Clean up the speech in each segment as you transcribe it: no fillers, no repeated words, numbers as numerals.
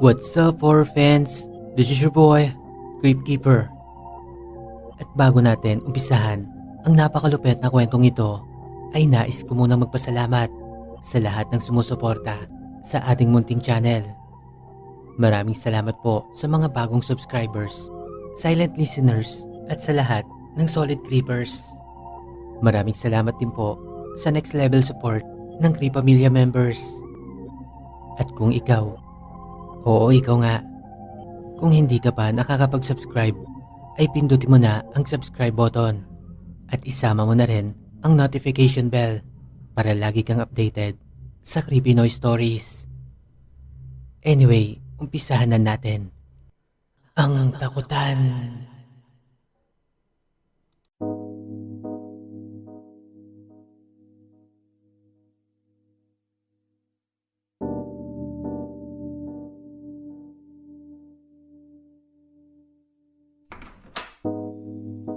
What's up, horror fans? This is your boy, Creepkeeper. At bago natin umpisahan ang napakalupit na kwentong ito, ay nais ko munang magpasalamat sa lahat ng sumusuporta sa ating munting channel. Maraming salamat po sa mga bagong subscribers, silent listeners, at sa lahat ng solid creepers. Maraming salamat din po sa next level support ng Creepamilya members. At kung ikaw, oo, ikaw nga. Kung hindi ka pa nakakapag-subscribe, ay pindutin mo na ang subscribe button at isama mo na rin ang notification bell para lagi kang updated sa Creepy Noise Stories. Anyway, umpisahan na natin. Ang takutan.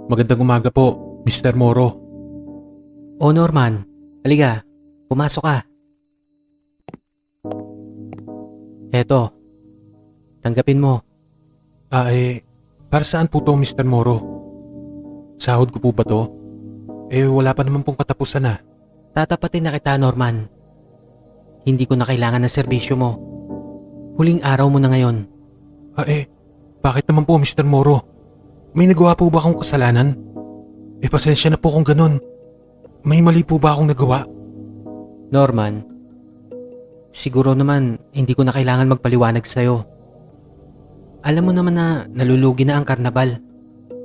Magandang umaga po, Mr. Moro. O Norman, halika, pumasok ka. Eto, tanggapin mo. Para saan po to, Mr. Moro? Sahod ko po ba to? Wala pa naman pong katapusan ah. Tatapatin na kita, Norman. Hindi ko na kailangan ng serbisyo mo. Huling araw mo na ngayon. Bakit naman po, Mr. Moro? May nagawa po ba akong kasalanan? Pasensya na po kung ganun. May mali po ba akong nagawa? Norman, siguro naman hindi ko na kailangan magpaliwanag sa'yo. Alam mo naman na nalulugi na ang karnabal.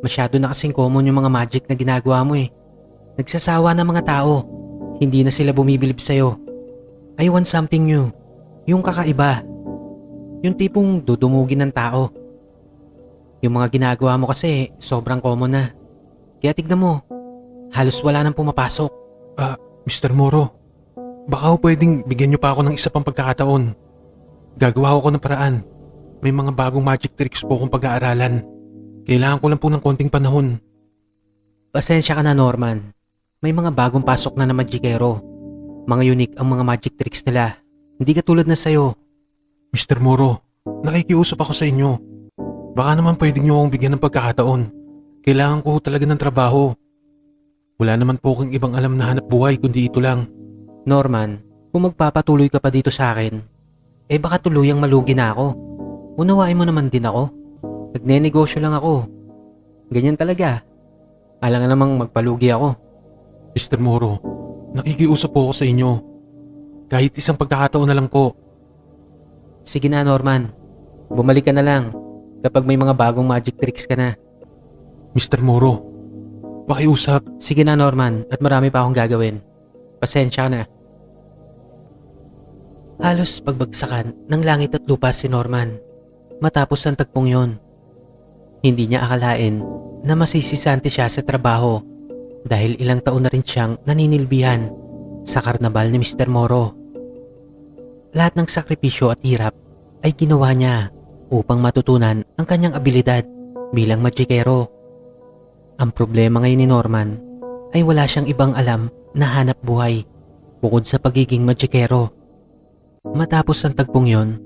Masyado na kasing common yung mga magic na ginagawa mo eh. Nagsasawa na mga tao. Hindi na sila bumibilib sa'yo. I want something new. Yung kakaiba. Yung tipong dudumugin ng tao. Yung mga ginagawa mo kasi sobrang common na. Kaya tignan mo, halos wala nang pumapasok. Mr. Moro, baka ho pwedeng bigyan niyo pa ako ng isa pang pagkakataon. Gagawa ko ng paraan. May mga bagong magic tricks po akong pag-aaralan. Kailangan ko lang po ng konting panahon. Pasensya ka na, Norman. May mga bagong pasok na magikero. Mga unique ang mga magic tricks nila. Hindi katulad na sa'yo. Mr. Moro, nakikiusap ako sa inyo. Baka naman pwedeng niyo akong bigyan ng pagkakataon. Kailangan ko talaga ng trabaho. Wala naman po akong ibang alam na hanap buhay kundi ito lang. Norman, kung magpapatuloy ka pa dito sa akin, baka tuluyang malugi na ako. Unawain mo naman din ako. Nagnenegosyo lang ako. Ganyan talaga. Alangan namang magpalugi ako. Mr. Moro, nakikiusap po ako sa inyo. Kahit isang pagkakataon na lang po. Sige na, Norman. Bumalik ka na lang kapag may mga bagong magic tricks ka na. Mr. Moro, pakiusap. Sige na, Norman, at marami pa akong gagawin. Pasensya na. Halos pagbagsakan ng langit at lupa si Norman matapos ang tagpong yon. Hindi niya akalain na masisisante siya sa trabaho dahil ilang taon na rin siyang naninilbihan sa karnabal ni Mr. Moro. Lahat ng sakripisyo at hirap ay ginawa niya upang matutunan ang kanyang abilidad bilang magikero. Ang problema ngayon ni Norman ay wala siyang ibang alam na hanap buhay bukod sa pagiging magikero. Matapos ang tagpong yon,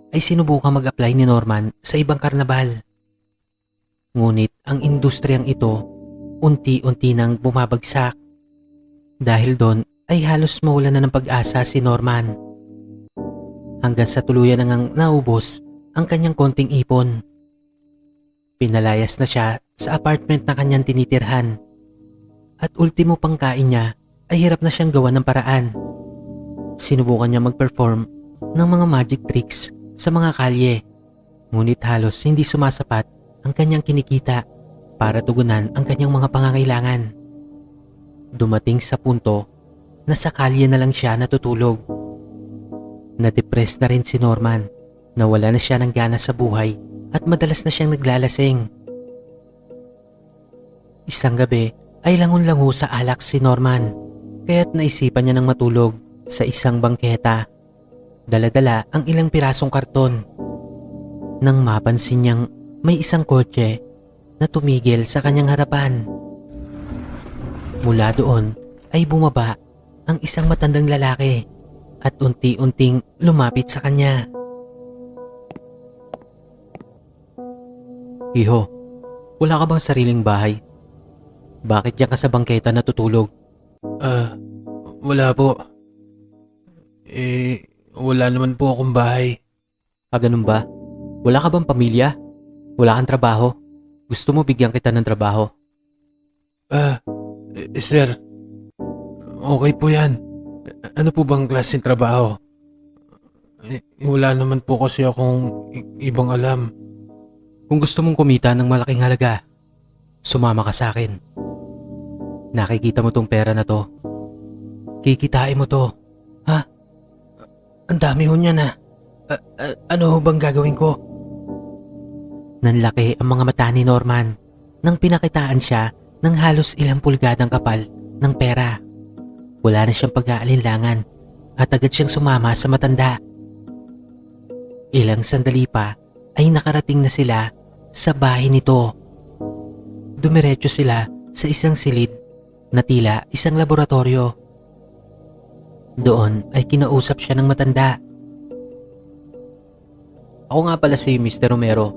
ay sinubukang mag-apply ni Norman sa ibang karnabal. Ngunit ang industriyang ito unti-unti nang bumabagsak. Dahil doon ay halos mawala na ng pag-asa si Norman. Hanggang sa tuluyan nang naubos ang kanyang konting ipon. Pinalayas na siya sa apartment na kanyang tinitirhan. At ultimo pangkain niya ay hirap na siyang gawa ng paraan. Sinubukan niya mag-perform ng mga magic tricks sa mga kalye. Ngunit halos hindi sumasapat ang kanyang kinikita para tugunan ang kanyang mga pangangailangan. Dumating sa punto na sa kalye na lang siya natutulog. Na-depress na rin si Norman. Nawala na siya ng gana sa buhay at madalas na siyang naglalasing. Isang gabi ay langon-lango sa alak si Norman, kaya't naisipan niya ng matulog sa isang bangketa. Dala-dala ang ilang pirasong karton. Nang mapansin niyang may isang kotse na tumigil sa kanyang harapan. Mula doon ay bumaba ang isang matandang lalaki at unti-unting lumapit sa kanya. Iho, wala ka bang sariling bahay? Bakit diyan ka sa bangketa natutulog? Wala po. Wala naman po akong bahay. Ganun ba? Wala ka bang pamilya? Wala kang trabaho? Gusto mo bigyan kita ng trabaho? Sir, okay po yan. Ano po bang klaseng trabaho? Wala naman po kasi akong ibang alam. Kung gusto mong kumita ng malaking halaga, sumama ka sa akin. Nakikita mo tong pera na to. Kikitain mo to. Ha? Ang dami ho niya na. Ano ho bang gagawin ko? Nanlaki ang mga mata ni Norman nang pinakitaan siya ng halos ilang pulgadang kapal ng pera. Wala na siyang pag-aalinlangan at agad siyang sumama sa matanda. Ilang sandali pa ay nakarating na sila sa bahay nito. Dumiretso sila sa isang silid na tila isang laboratorio. Doon ay kinausap siya ng matanda. Ako nga pala si Mr. Romero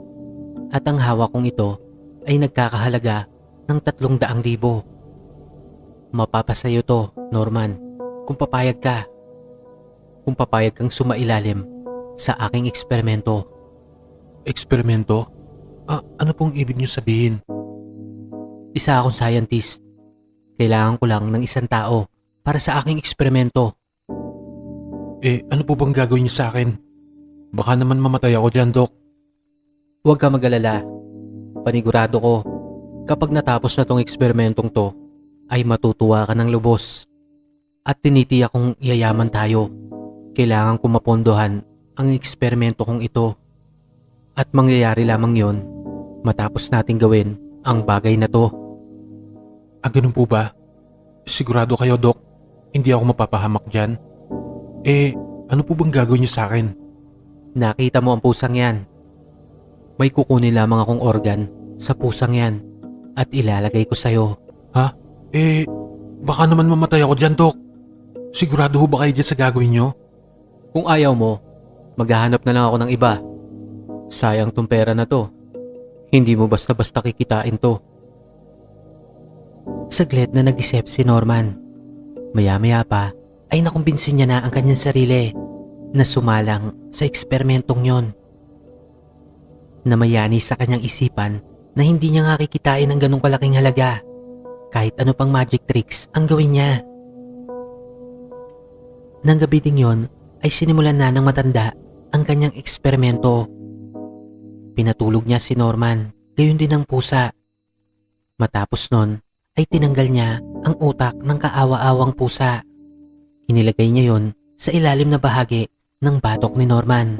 at ang hawak kong ito ay nagkakahalaga ng 300,000. Mapapasayo to, Norman, kung papayag ka. Kung papayag kang sumailalim sa aking eksperimento. Eksperimento? Ano pong ibig niyo sabihin? Isa akong scientist. Kailangan ko lang ng isang tao para sa aking eksperimento. Ano po bang gagawin niyo sa akin? Baka naman mamatay ako dyan, Dok. Huwag ka mag-alala. Panigurado ko, kapag natapos na tong eksperimentong to, ay matutuwa ka ng lubos. At tinitiyak kong yayaman tayo. Kailangan ko mapondohan ang eksperimento kong ito. At mangyayari lamang yon matapos nating gawin ang bagay na to. Ganun po ba? Sigurado kayo, Dok? Hindi ako mapapahamak dyan? Ano po bang gagawin niyo sa akin? Nakita mo ang pusang yan. May kukunin lamang akong organ sa pusang yan at ilalagay ko sa'yo. Baka naman mamatay ako dyan, Dok. Sigurado ho ba kayo dyan sa gagawin niyo? Kung ayaw mo, maghahanap na lang ako ng iba. Sayang tong pera na to. Hindi mo basta-basta kikitain to. Saglit na nag-isip si Norman. Maya-maya pa ay nakumbinsin niya na ang kanyang sarili na sumalang sa eksperimentong yon. Namayani sa kanyang isipan na hindi niya nga kikitain ng ganong kalaking halaga. Kahit ano pang magic tricks ang gawin niya. Nang gabi ding yon ay sinimulan na ng matanda ang kanyang eksperimento. Pinatulog niya si Norman, gayon din ang pusa. Matapos nun ay tinanggal niya ang utak ng kaawa-awang pusa. Inilagay niya yon sa ilalim na bahagi ng batok ni Norman.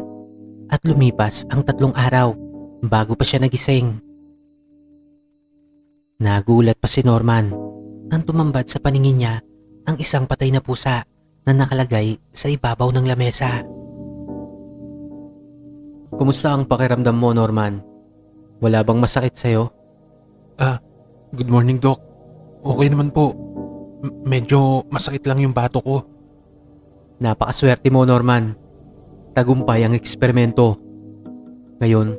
At lumipas ang 3 araw bago pa siya nagising. Nagulat pa si Norman nang tumambad sa paningin niya ang isang patay na pusa na nakalagay sa ibabaw ng lamesa. Kumusta ang pakiramdam mo, Norman? Wala bang masakit sa'yo? Good morning, Doc. Okay naman po. Medyo masakit lang yung bato ko. Napakaswerte mo, Norman. Tagumpay ang eksperimento. Ngayon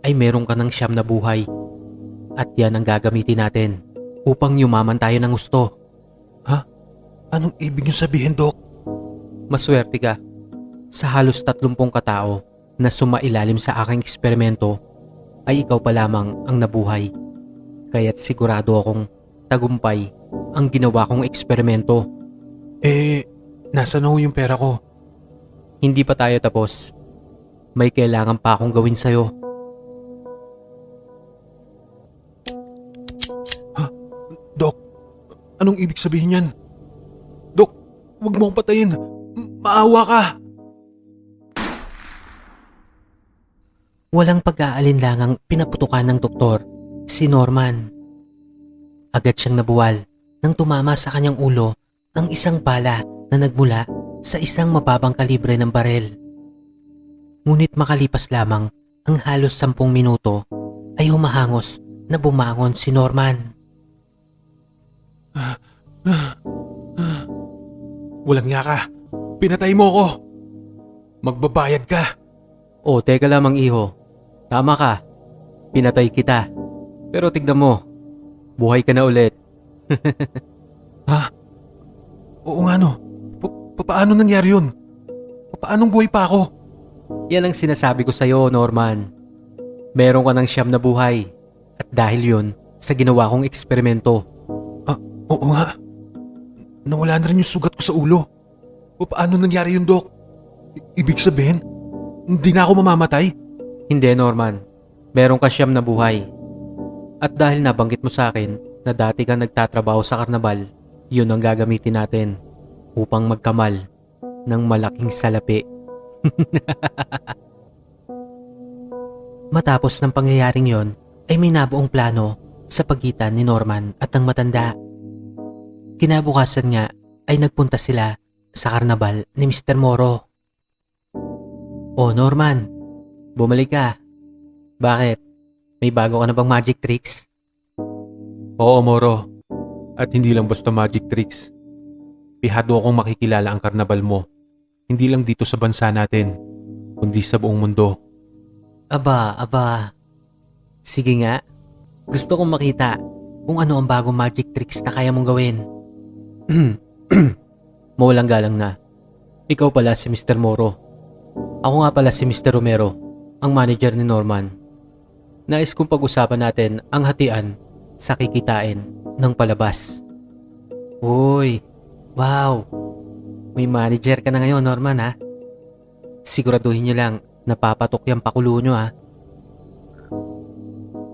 ay meron ka ng 9 na buhay. At yan ang gagamitin natin upang yumaman tayo ng gusto. Anong ibig niyo sabihin, Doc? Maswerte ka. Sa halos 30 katao na sumailalim sa aking eksperimento, ay ikaw pa lamang ang nabuhay. Kaya't sigurado akong tagumpay ang ginawa kong eksperimento. Nasa na ho yung pera ko? Hindi pa tayo tapos. May kailangan pa akong gawin sa'yo. Doc, anong ibig sabihin yan? Doc, huwag mo akong patayin. Maawa ka. Walang pag-aalinlangang pinaputukan ng doktor si Norman. Agad siyang nabuwal nang tumama sa kanyang ulo ang isang bala na nagmula sa isang mababang kalibre ng barel. Ngunit makalipas lamang ang halos 10 minuto ay humahangos na bumangon si Norman. Walang nga ka. Pinatay mo ko. Magbabayad ka. Teka lamang iho. Tama ka. Pinatay kita. Pero tignan mo, buhay ka na ulit. Ha? Oo nga no. Paano nangyari yun? Paanong buhay pa ako? Yan ang sinasabi ko sa'yo, Norman. Meron ka ng 9 na buhay. At dahil yun, sa ginawa kong eksperimento. Oo nga. Nawala na rin yung sugat ko sa ulo. Paano nangyari yun, Dok? Ibig sabihin, hindi na ako mamamatay? Hindi, Norman. Meron ka 9 na buhay. At dahil nabanggit mo sa akin na dati kang nagtatrabaho sa karnabal, yun ang gagamitin natin upang magkamal ng malaking salapi. Matapos ng pangyayaring yon, ay may nabuong plano sa pagitan ni Norman at ang matanda. Kinabukasan nga ay nagpunta sila sa karnabal ni Mr. Moro. "Oh Norman, bumalik ka. Bakit? May bago ka na bang magic tricks?" Oo, Moro. At hindi lang basta magic tricks. Pihado akong makikilala ang karnabal mo. Hindi lang dito sa bansa natin, kundi sa buong mundo. Aba. Sige nga. Gusto kong makita kung ano ang bagong magic tricks na kaya mong gawin. Mawalang galang na. Ikaw pala si Mr. Moro. Ako nga pala si Mr. Romero, ang manager ni Norman. Nais kong pag-usapan natin ang hatian sa kikitain ng palabas. Uy, wow. May manager ka na ngayon, Norman, ha? Siguraduhin niyo lang napapatok yung pakulo nyo, ha?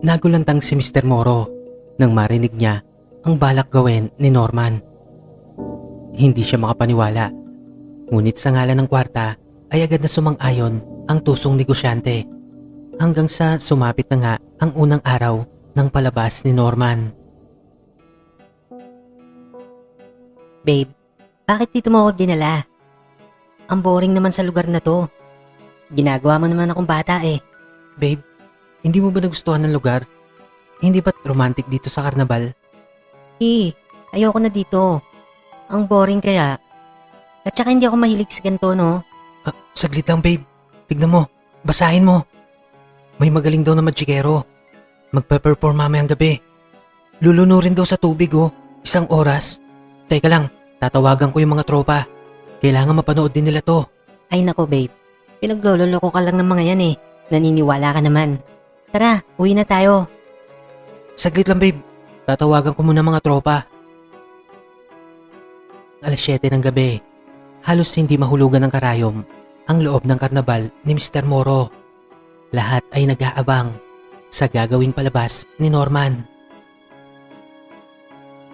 Nagulantang si Mr. Moro nang marinig niya ang balak gawin ni Norman. Hindi siya makapaniwala. Ngunit sa ngalan ng kwarta ay agad na sumang-ayon ang tusong negosyante. Hanggang sa sumapit na nga ang unang araw ng palabas ni Norman. Babe, bakit dito mo ako dinala? Ang boring naman sa lugar na to. Ginagawa mo naman akong bata eh. Babe, hindi mo ba nagustuhan ng lugar? Hindi ba't romantic dito sa karnabal? Ayoko na dito. Ang boring kaya. At saka hindi ako mahilig sa ganito, no? Saglit lang, babe. Tignan mo, basahin mo. May magaling daw na magikero. Magpe-perform mamayang gabi. Lulunurin daw sa tubig, 1 oras. Teka lang, tatawagan ko yung mga tropa. Kailangan mapanood din nila to. Ay nako, babe. Pinaglololoko ka lang ng mga yan eh. Naniniwala ka naman. Tara, uwi na tayo. Saglit lang, babe. Tatawagan ko muna mga tropa. 7:00 ng gabi. Halos hindi mahulugan ng karayom ang loob ng karnabal ni Mr. Moro. Lahat ay nag-aabang sa gagawing palabas ni Norman.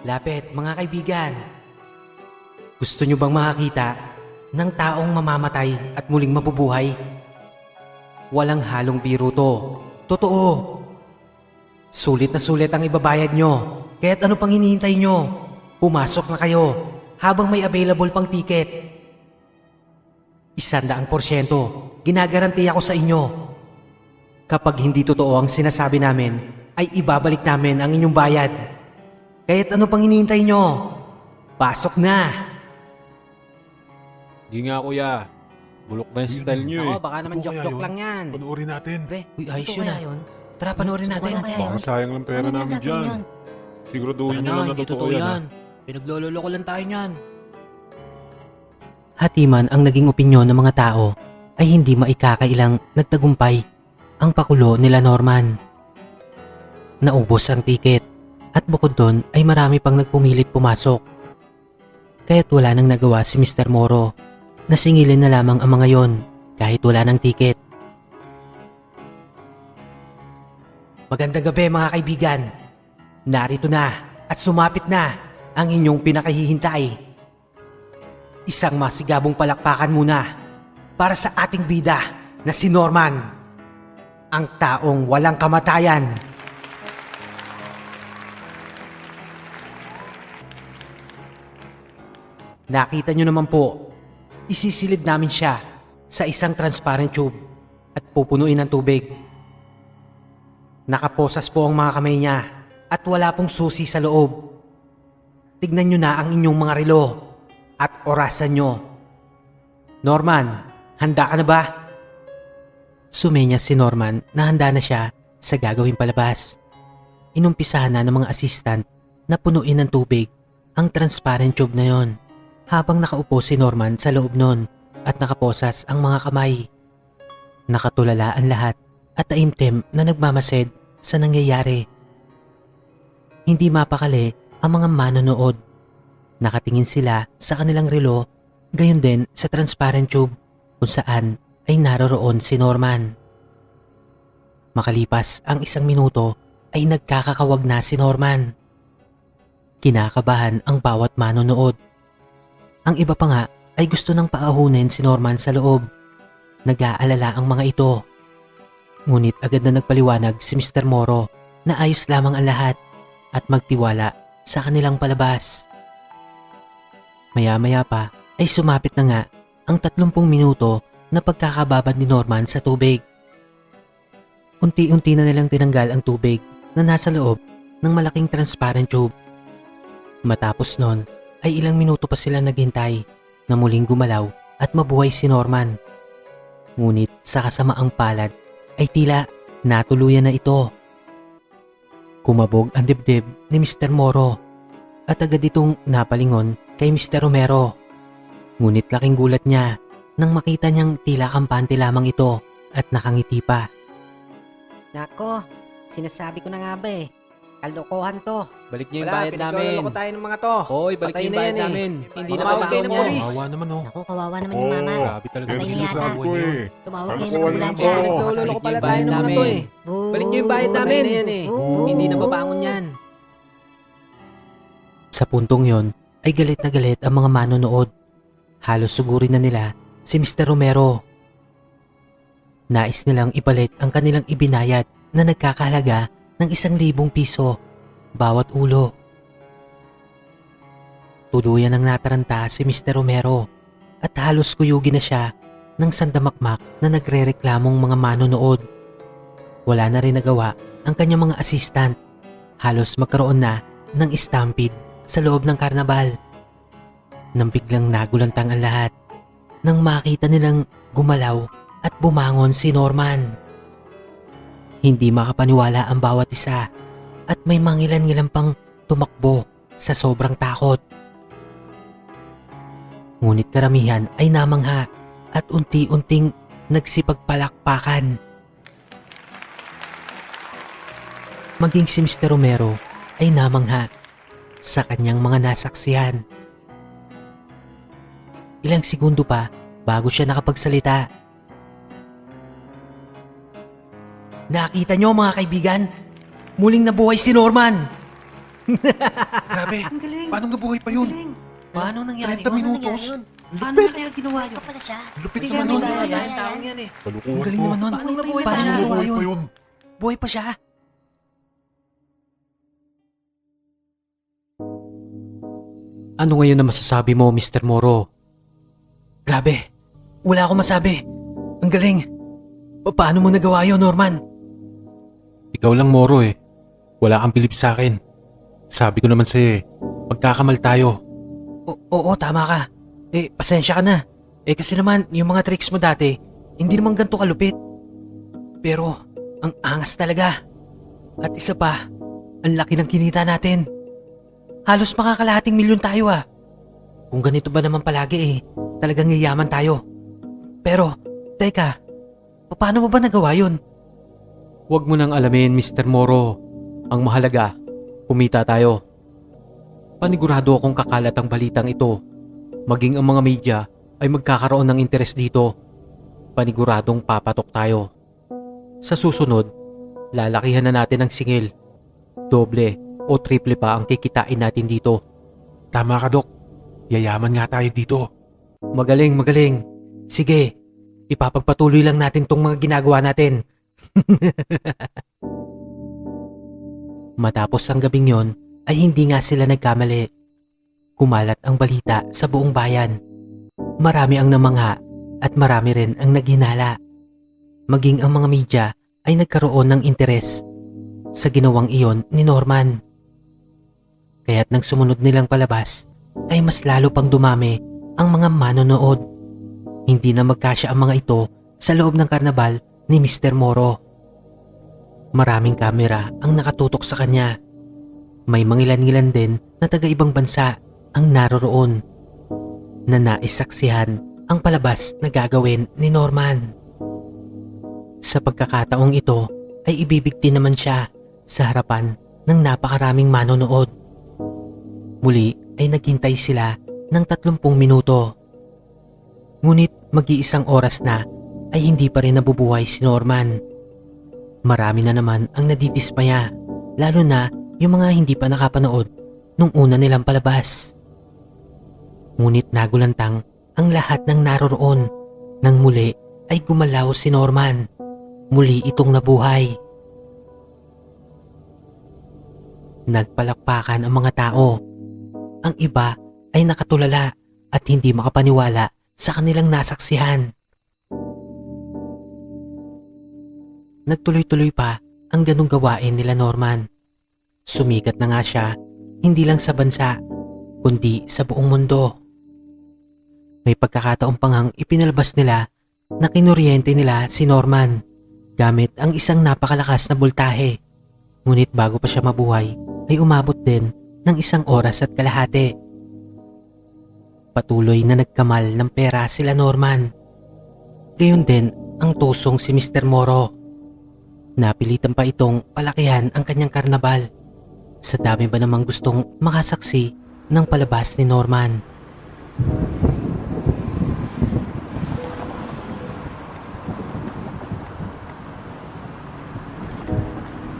Lapit, mga kaibigan. Gusto nyo bang makakita ng taong mamamatay at muling mabubuhay? Walang halong biro to. Totoo. Sulit na sulit ang ibabayad nyo. Kaya't ano pang hinihintay nyo? Pumasok na kayo habang may available pang ticket. 100%. Ginagaranti ako sa inyo. Kapag hindi totoo ang sinasabi namin, ay ibabalik namin ang inyong bayad. Kaya't ano pang hinihintay nyo? Pasok na! Hindi nga kuya. Bulok na yung style nyo eh. Baka naman Ito kaya joke-joke yun? lang yan. Panoorin natin. Pre, Uy, ayos ito yun kaya ah. yun? Tara, panoorin natin. Ano kaya Baka yun? sayang lang pera Ano namin gagawin dyan. yun? Siguraduhin nyo Ano, lang na hindi totoo yan. yan. Pinagloloko lang tayo niyan. Hatiman ang naging opinyon ng mga tao ay hindi maikakailang nagtagumpay ang pakulo nila Norman. Naubos ang tiket at bukod doon ay marami pang nagpumilit pumasok. Kaya't wala nang nagawa si Mr. Moro na singilin na lamang ang mga yon kahit wala ng tiket. Magandang gabi mga kaibigan. Narito na at sumapit na ang inyong pinakahihintay. Isang masigabong palakpakan muna para sa ating bida na si Norman, ang taong walang kamatayan. Nakita nyo naman po, isisilid namin siya sa isang transparent tube at pupunuin ng tubig. Nakaposas po ang mga kamay niya at wala pong susi sa loob. Tignan nyo na ang inyong mga relo at orasan nyo. Norman, handa ka na ba? Sumenya si Norman na handa na siya sa gagawing palabas. Inumpisahan na ng mga assistant na punuin ng tubig ang transparent tube na yon, habang nakaupo si Norman sa loob nun at nakaposas ang mga kamay. Nakatulala ang lahat at taimtim na nagmamasid sa nangyayari. Hindi mapakali ang mga manonood. Nakatingin sila sa kanilang relo, gayon din sa transparent tube kung saan ay naroroon si Norman. Makalipas ang 1 minuto ay nagkakakawag na si Norman. Kinakabahan ang bawat manonood. Ang iba pa nga ay gusto nang paahunin si Norman sa loob. Nag-aalala ang mga ito. Ngunit agad na nagpaliwanag si Mr. Moro na ayos lamang ang lahat at magtiwala sa kanilang palabas. Maya-maya pa ay sumapit na nga ang 30 minuto na pagkakababad ni Norman sa tubig. Unti-unti na nilang tinanggal ang tubig na nasa loob ng malaking transparent tube. Matapos nun ay ilang minuto pa sila naghintay na muling gumalaw at mabuhay si Norman. Ngunit sa kasamaang palad ay tila natuluyan na ito. Kumabog ang dibdib ni Mr. Moro at agad itong napalingon kay Mr. Romero. Ngunit laking gulat niya nang makita niyang tila kampante lamang ito at nakangiti pa. Nako, sinasabi ko na nga ba eh. Kalokohan to. Balik niyo yung bayad namin. Pinagloloko tayo ng mga to. Hoy, balik niyo yung bayad namin. Hindi na Tumawag mabaon kayo ng yan. polis. Kawawa naman oh. Naku, kawawa naman yung mama. Grabe talaga. Patay Yan na yata. sinasabi ko eh. Tumawag Ano kayo sa ng wala ambulansya. to? Pinagloloko pala Yung tayo bayad ng mga namin. to eh. Balik niyo yung bayad namin. Patay na yan eh. Hindi na mabangon yan. Sa puntong yon ay galit na galit ang mga manonood. Halos sugurin na nila si Mr. Romero. Nais nilang ipalit ang kanilang ibinayad na nagkakahalaga ng 1,000 piso bawat ulo. Tuluyan ang nataranta si Mr. Romero at halos kuyugin na siya ng sandamakmak na nagrereklamong mga manonood. Wala na rin nagawa ang kanyang mga assistant. Halos magkaroon na ng stampede sa loob ng karnabal. Nang biglang nagulantang ang lahat nang makita nilang gumalaw at bumangon si Norman. Hindi makapaniwala ang bawat isa at may mangilan-ngilan pang tumakbo sa sobrang takot. Ngunit karamihan ay namangha at unti-unting nagsipagpalakpakan. Maging si Mr. Romero ay namangha sa kanyang mga nasaksihan. Ilang segundo pa bago siya nakapagsalita. Nakita niyo mga kaibigan? Muling nabuhay si Norman! Grabe. Ang galing! Paano nabuhay pa yun? Paano nangyari 30 minutos? Paano na kaya ginawa niyo? pala siya. Lupit Hindi naman kaya nun. nila yan. Taong yan eh. Ang Kalukuhan galing to. naman nun. Paano nabuhay Paano pa siya? nabuhay Buhay pa yun? yun. Buhay pa siya. Ano ngayon na masasabi mo, Mr. Moro? Grabe. Wala akong masabi. Ang galing. Paano mo nagawa yun, Norman? Ikaw lang Moro eh. Wala kang bilib sa akin. Sabi ko naman sa'yo eh. Magkakamal tayo. Oo, tama ka. Pasensya ka na. Kasi naman, yung mga tricks mo dati, hindi naman ganito kalupit. Pero, ang angas talaga. At isa pa, ang laki ng kinita natin. Halos makakalahating milyon tayo ah. Kung ganito ba naman palagi talagang yayaman tayo. Pero, teka, paano mo ba nagawa yun? Huwag mo nang alamin, Mr. Moro. Ang mahalaga, kumita tayo. Panigurado akong kakalat ang balitang ito. Maging ang mga media ay magkakaroon ng interes dito. Paniguradong papatok tayo. Sa susunod, lalakihan na natin ang singil. Doble o triple pa ang kikitain natin dito. Tama ka Dok. Yayaman nga tayo dito. Magaling. Sige, ipapagpatuloy lang natin tong mga ginagawa natin. Matapos ang gabing yon ay hindi nga sila nagkamali. Kumalat ang balita sa buong bayan. Marami ang namangha at marami rin ang naghinala. Maging ang mga media ay nagkaroon ng interes sa ginawang iyon ni Norman. Kaya't nang sumunod nilang palabas ay mas lalo pang dumami ang mga manonood. Hindi na magkasya ang mga ito sa loob ng karnabal ni Mr. Moro. Maraming kamera ang nakatutok sa kanya. May mangilan-ngilan din na taga-ibang bansa ang naroroon na naisaksihan ang palabas na gagawin ni Norman. Sa pagkakataong ito ay ibibigti naman siya sa harapan ng napakaraming manonood. Muli ay naghintay sila ng 30 minuto. Ngunit mag-iisang oras na ay hindi pa rin nabubuhay si Norman. Marami na naman ang nadidismaya, lalo na yung mga hindi pa nakapanood nung una nilang palabas. Ngunit nagulantang ang lahat ng naroroon nang muli ay gumalaw si Norman. Muli itong nabuhay. Nagpalakpakan ang mga tao. Ang iba ay nakatulala at hindi makapaniwala sa kanilang nasaksihan. Nagtuloy-tuloy pa ang ganong gawain nila Norman. Sumikat na nga siya, hindi lang sa bansa, kundi sa buong mundo. May pagkakataong pangang ipinalabas nila na kinuryente nila si Norman gamit ang isang napakalakas na boltahe. Ngunit bago pa siya mabuhay ay umabot din ng 1 oras at kalahati. Patuloy na nagkamal ng pera sila Norman. Gayon din ang tusong si Mr. Moro. Napilitan pa itong palakihan ang kanyang karnabal. Sa dami ba namang gustong makasaksi ng palabas ni Norman?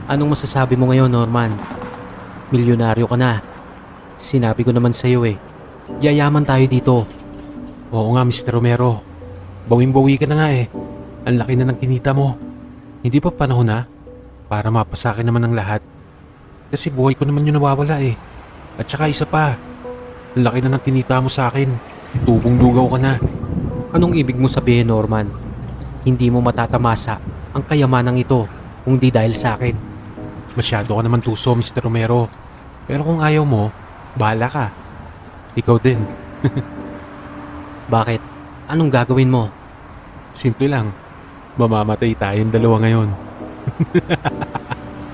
Anong masasabi mo ngayon, Norman? Milyonaryo ka na. Sinabi ko naman sa'yo yayaman tayo dito. Oo nga, Mr. Romero. Bawing-bawi ka na nga eh. Ang laki na ng kinita mo. Hindi pa panahon na para mapasakin naman ang lahat? Kasi buhay ko naman yung nawawala eh. At saka isa pa, ang laki na ng kinita mo sa akin. Tubong-lugaw ka na. Anong ibig mo sabihin, Norman? Hindi mo matatamasa ang kayamanang ito kung di dahil sa akin. Masyado ka naman tuso, Mr. Romero. Pero kung ayaw mo, bahala ka. Ikaw din. Bakit? Anong gagawin mo? Simple lang. Mamamatay tayong dalawa ngayon.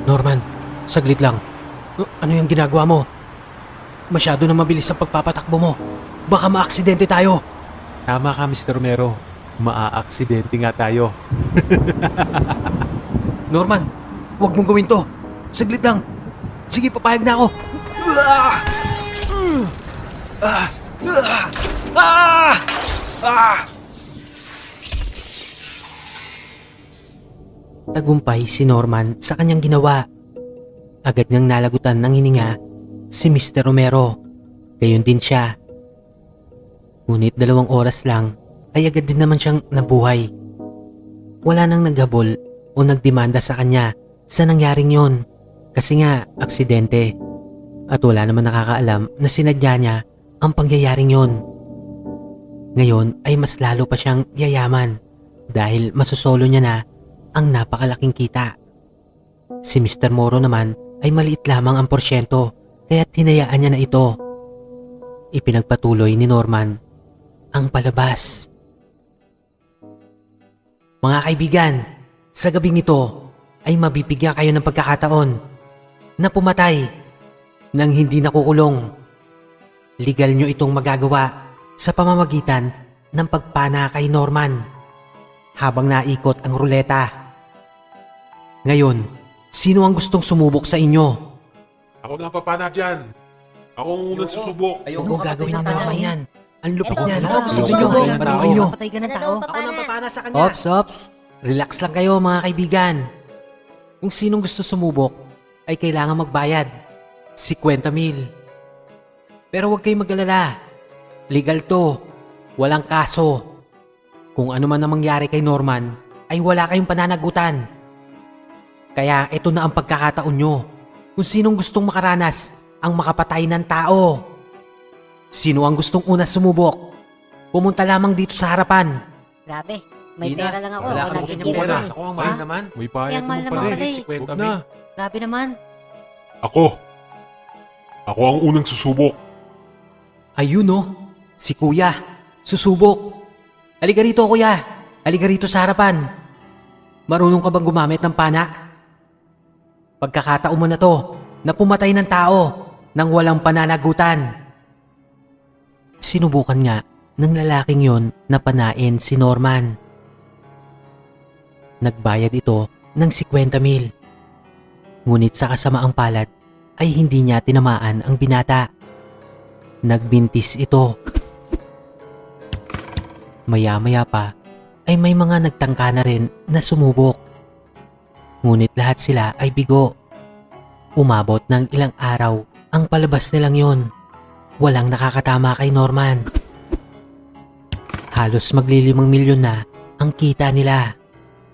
Norman, saglit lang. Ano yung ginagawa mo? Masyado na mabilis ang pagpapatakbo mo. Baka maaksidente tayo. Tama ka, Mr. Romero. Maaaksidente nga tayo. Norman, huwag mong gawin to. Saglit lang. Sige, papayag na ako. Tagumpay si Norman sa kanyang ginawa. Agad niyang nalagutan ng hininga si Mr. Romero. Gayon din siya. Ngunit 2 oras lang ay agad din naman siyang nabuhay. Wala nang naghabol o nagdemanda sa kanya sa nangyaring yon. Kasi nga, aksidente. At wala naman nakakaalam na sinadya niya ang pangyayaring yon. Ngayon ay mas lalo pa siyang yayaman dahil masosolo niya na ang napakalaking kita. Si Mr. Moro naman ay maliit lamang ang porsyento kaya't hinayaan niya na ito. Ipinagpatuloy ni Norman ang palabas. Mga kaibigan, sa gabing ito ay mabibigyan kayo ng pagkakataon na pumatay nang hindi nakukulong. Legal nyo itong magagawa sa pamamagitan ng pagpana kay Norman habang naikot ang ruleta. Ngayon, sino ang gustong sumubok sa inyo? Ako na papana dyan. Ako ang unang susubok. Huwag mo gagawin ng Norman yan. Ang lupit Eto, niyan. gusto Gusto ko nyo, sumubok. panuhin nyo. Patay ka ng tao. Ako nang papana sa kanya. Ops. Relax lang kayo mga kaibigan. Kung sinong gusto sumubok, ay kailangan magbayad. 50,000. Pero huwag kayong mag-alala. Legal to. Walang kaso. Kung ano man ang mangyari kay Norman, ay wala kayong pananagutan. Kaya ito na ang pagkakataon nyo. Kung sinong gustong makaranas ang makapatay ng tao. Sino ang gustong una sumubok? Pumunta lamang dito sa harapan. Grabe, may Di na. pera lang ako. Wala Ako kang nagtitira ganyan pera. lang eh. Ako ang mahal Ha? naman. May Yang bayad mahal mo naman pala pala eh. eh. 50 Huwag na. na. Grabe naman. Ako ang unang susubok. Ayun no, si Kuya. Susubok. Halika rito, Kuya. Halika rito sa harapan. Marunong ka bang gumamit ng pana? Pagkakataon mo na to na pumatay ng tao nang walang pananagutan. Sinubukan nga ng lalaking yon na panain si Norman. Nagbayad ito ng 50,000. Ngunit sa kasamaang palad ay hindi niya tinamaan ang binata. Nagbintis ito. Maya-maya pa ay may mga nagtangka na rin na sumubok. Ngunit lahat sila ay bigo. Umabot ng ilang araw ang palabas nilang yon. Walang nakakatama kay Norman. Halos magli5 milyon na ang kita nila.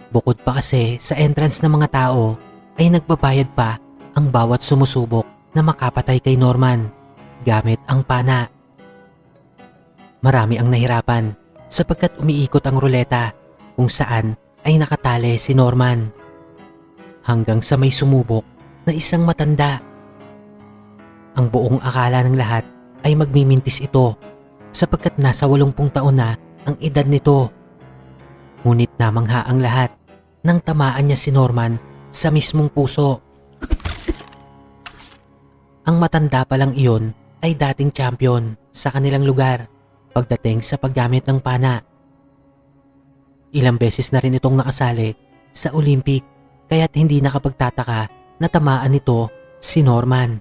Bukod pa kasi sa entrance ng mga tao ay nagbabayad pa ang bawat sumusubok na makapatay kay Norman gamit ang pana. Marami ang nahirapan sapagkat umiikot ang ruleta kung saan ay nakatali si Norman. Hanggang sa may sumubok na isang matanda. Ang buong akala ng lahat ay magmimintis ito sapagkat nasa 80 taon na ang edad nito. Ngunit namangha ang lahat nang tamaan niya si Norman sa mismong puso. Ang matanda pa lang iyon ay dating champion sa kanilang lugar pagdating sa paggamit ng pana. Ilang beses na rin itong nakasali sa Olympic kaya't hindi nakapagtataka na tamaan nito si Norman.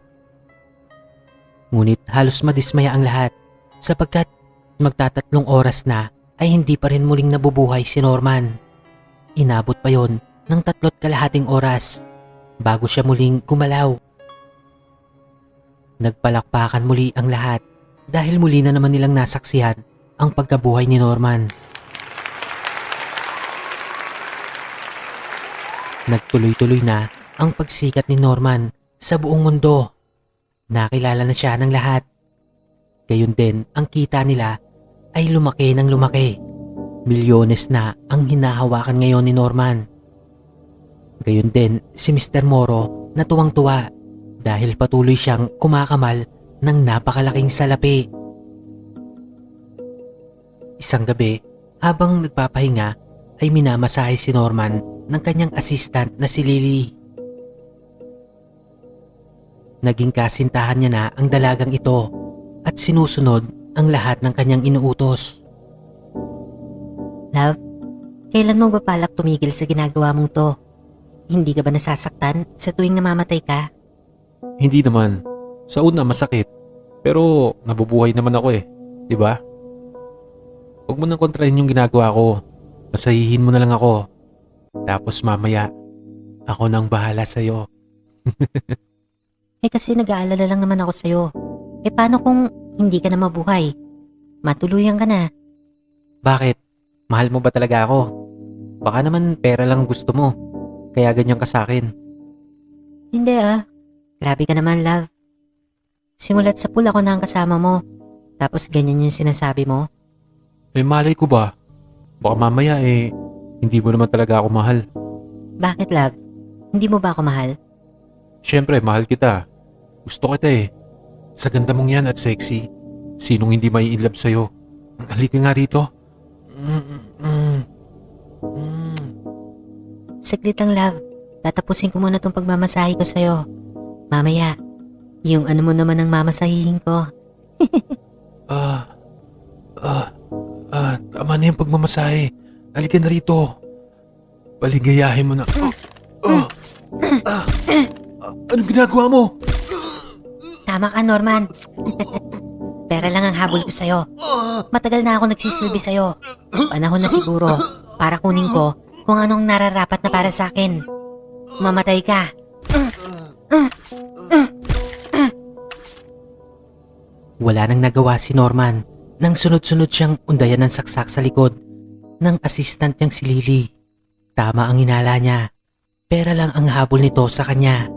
Ngunit halos madismaya ang lahat sapagkat magtatatlong oras na ay hindi pa rin muling nabubuhay si Norman. Inabot pa yon ng 3.5 oras bago siya muling gumalaw. Nagpalakpakan muli ang lahat dahil muli na naman nilang nasaksihan ang pagkabuhay ni Norman. Nagtuloy-tuloy na ang pagsikat ni Norman sa buong mundo. Nakilala na siya ng lahat. Gayon din ang kita nila ay lumaki ng lumaki. Milyones na ang hinahawakan ngayon ni Norman. Gayon din si Mr. Moro na tuwang-tuwa dahil patuloy siyang kumakamal ng napakalaking salapi. Isang gabi, habang nagpapahinga ay minamasahe si Norman ng kanyang assistant na si Lily. Naging kasintahan niya na ang dalagang ito at sinusunod ang lahat ng kanyang inuutos. Love, kailan mo ba balak tumigil sa ginagawa mong to? Hindi ka ba nasasaktan sa tuwing namamatay ka? Hindi naman. Sa una masakit. Pero nabubuhay naman ako eh. Diba? Huwag mo nang kontrahin yung ginagawa ko. Masahihin mo na lang ako. Tapos mamaya, ako nang bahala sa'yo. Kasi nag-aalala lang naman ako sa'yo. Paano kung hindi ka na mabuhay? Matuluyan ka na. Bakit? Mahal mo ba talaga ako? Baka naman pera lang gusto mo. Kaya ganyan ka sa akin. Hindi Grabe ka naman, love. Simulat sa pool ako na ang kasama mo. Tapos ganyan yung sinasabi mo. Malay ko ba? Baka mamaya hindi mo naman talaga ako mahal. Bakit, love? Hindi mo ba ako mahal? Siyempre, mahal kita. Gusto kita Sa ganda mong yan at sexy. Sinong hindi may in love sa'yo? Halika nga rito. Saglit lang, love. Tatapusin ko muna tong pagmamasahe ko sa'yo. Mamaya, yung ano mo naman ang mamasahihin ko. Tama na yung pagmamasahe. Halika na rito. Paligayahin mo na. Anong ginagawa mo? Tama ka, Norman. Pera lang ang habol ko sa'yo. Matagal na ako nagsisilbi sa'yo. Panahon na siguro para kunin ko kung anong nararapat na para sa akin. Mamatay ka. Wala nang nagawa si Norman nang sunod-sunod siyang undayan ng saksak sa likod ng assistant niyang si Lily. Tama ang inala niya. Pera lang ang habol nito sa kanya.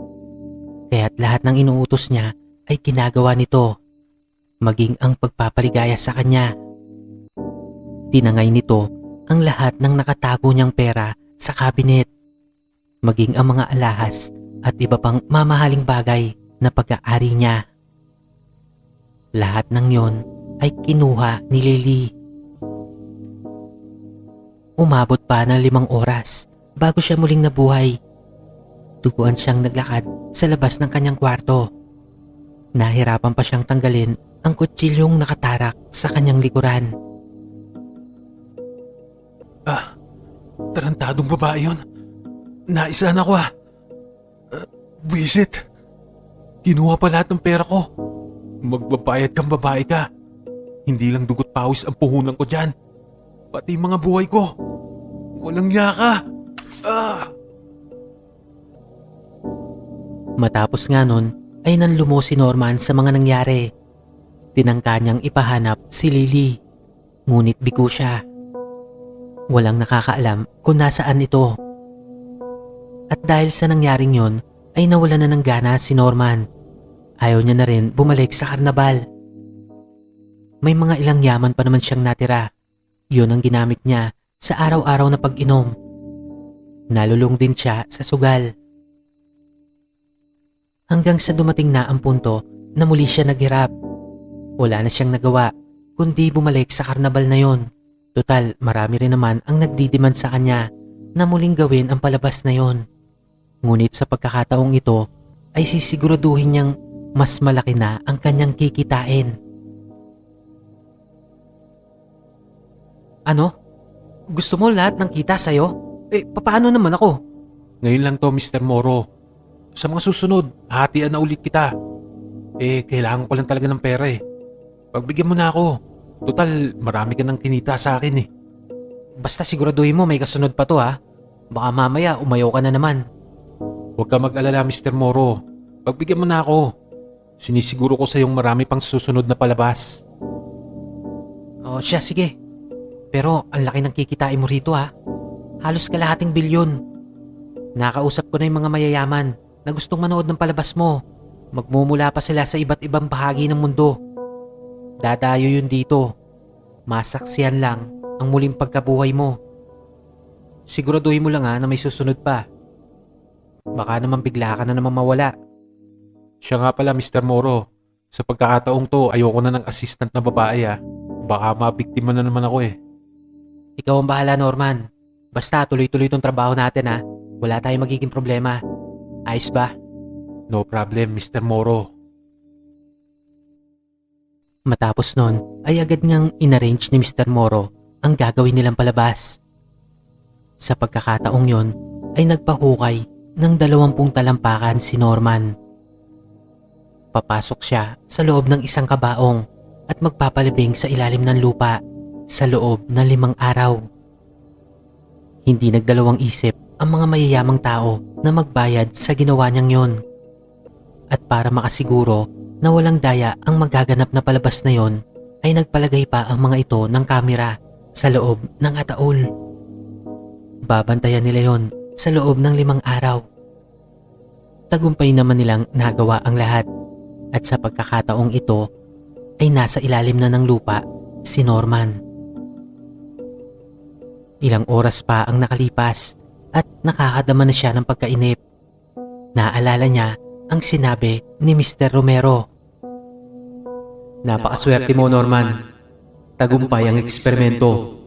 Kaya't lahat ng inuutos niya ay ginagawa nito. Maging ang pagpapaligaya sa kanya. Tinangay nito ang lahat ng nakatago niyang pera sa kabinet. Maging ang mga alahas at iba pang mamahaling bagay na pag-aari niya. Lahat ng yon ay kinuha ni Lily. Umabot pa ng 5 oras bago siya muling nabuhay. Tuguan siyang naglakad sa labas ng kanyang kwarto. Nahirapan pa siyang tanggalin ang kutsilyong nakatarak sa kanyang likuran. Tarantadong babae yun. Naisahan ako Buisit. Kinuha pa lahat ng pera ko. Magbabayad kang babae ka. Hindi lang dugot pawis ang puhunan ko dyan. Pati mga buhay ko. Walang yaka. Matapos nga nun ay nanlumo si Norman sa mga nangyari. Tinangka niyang ipahanap si Lily. Ngunit bigo siya. Walang nakakaalam kung nasaan ito. At dahil sa nangyaring yon ay nawalan na ng gana si Norman. Ayaw niya na rin bumalik sa karnabal. May mga ilang yaman pa naman siyang natira. Yun ang ginamit niya sa araw-araw na pag-inom. Nalulung din siya sa sugal. Hanggang sa dumating na ang punto na muli siya naghirap. Wala na siyang nagawa kundi bumalik sa karnabal na yon. Total, marami rin naman ang nagdidemand sa kanya na muling gawin ang palabas na yon. Ngunit sa pagkakataong ito ay sisiguraduhin niyang mas malaki na ang kanyang kikitain. Ano? Gusto mo lahat ng kita sa'yo? Paano naman ako? Ngayon lang to, Mr. Moro. Sa mga susunod, hatian na ulit kita. Kailangan ko lang talaga ng pera Pagbigyan mo na ako. Total, marami ka nang kinita sa akin Basta siguraduhin mo may kasunod pa to ha. Baka mamaya umayaw ka na naman. Huwag ka mag-alala, Mr. Moro. Pagbigyan mo na ako. Sinisiguro ko sa iyong marami pang susunod na palabas. O siya, sige. Pero ang laki ng kikitain mo rito ha. Halos kalahating bilyon. Nakausap ko na yung mga mayayaman na gustong manood ng palabas mo. Magmumula pa sila sa iba't ibang bahagi ng mundo. Dadayo yun dito. Masaksiyan lang ang muling pagkabuhay mo. Siguraduhin mo lang na may susunod pa. Baka naman bigla ka na naman mawala. Siya nga pala, Mr. Moro. Sa pagkakataong to, ayoko na ng assistant na babae Baka mabiktima na naman ako Ikaw ang bahala, Norman. Basta tuloy-tuloy tong trabaho natin Wala tayong magiging problema. Ayos ba? No problem, Mr. Moro. Matapos nun ay agad niyang inarrange ni Mr. Moro ang gagawin nilang palabas. Sa pagkakataong yon ay nagpahukay ng 20 talampakan si Norman. Papasok siya sa loob ng isang kabaong at magpapalibing sa ilalim ng lupa sa loob ng 5 araw. Hindi nagdalawang isip ang mga mayayamang tao na magbayad sa ginawa niyang yon. At para makasiguro na walang daya ang magaganap na palabas na yon, ay nagpalagay pa ang mga ito ng kamera sa loob ng ataol. Babantayan nila yon sa loob ng 5 araw. Tagumpay naman nilang nagawa ang lahat at sa pagkakataong ito ay nasa ilalim na ng lupa si Norman. Ilang oras pa ang nakalipas at nakakadama na siya ng pagkainip. Naalala niya ang sinabi ni Mr. Romero. Napakaswerte mo, Norman. Tagumpay ang eksperimento.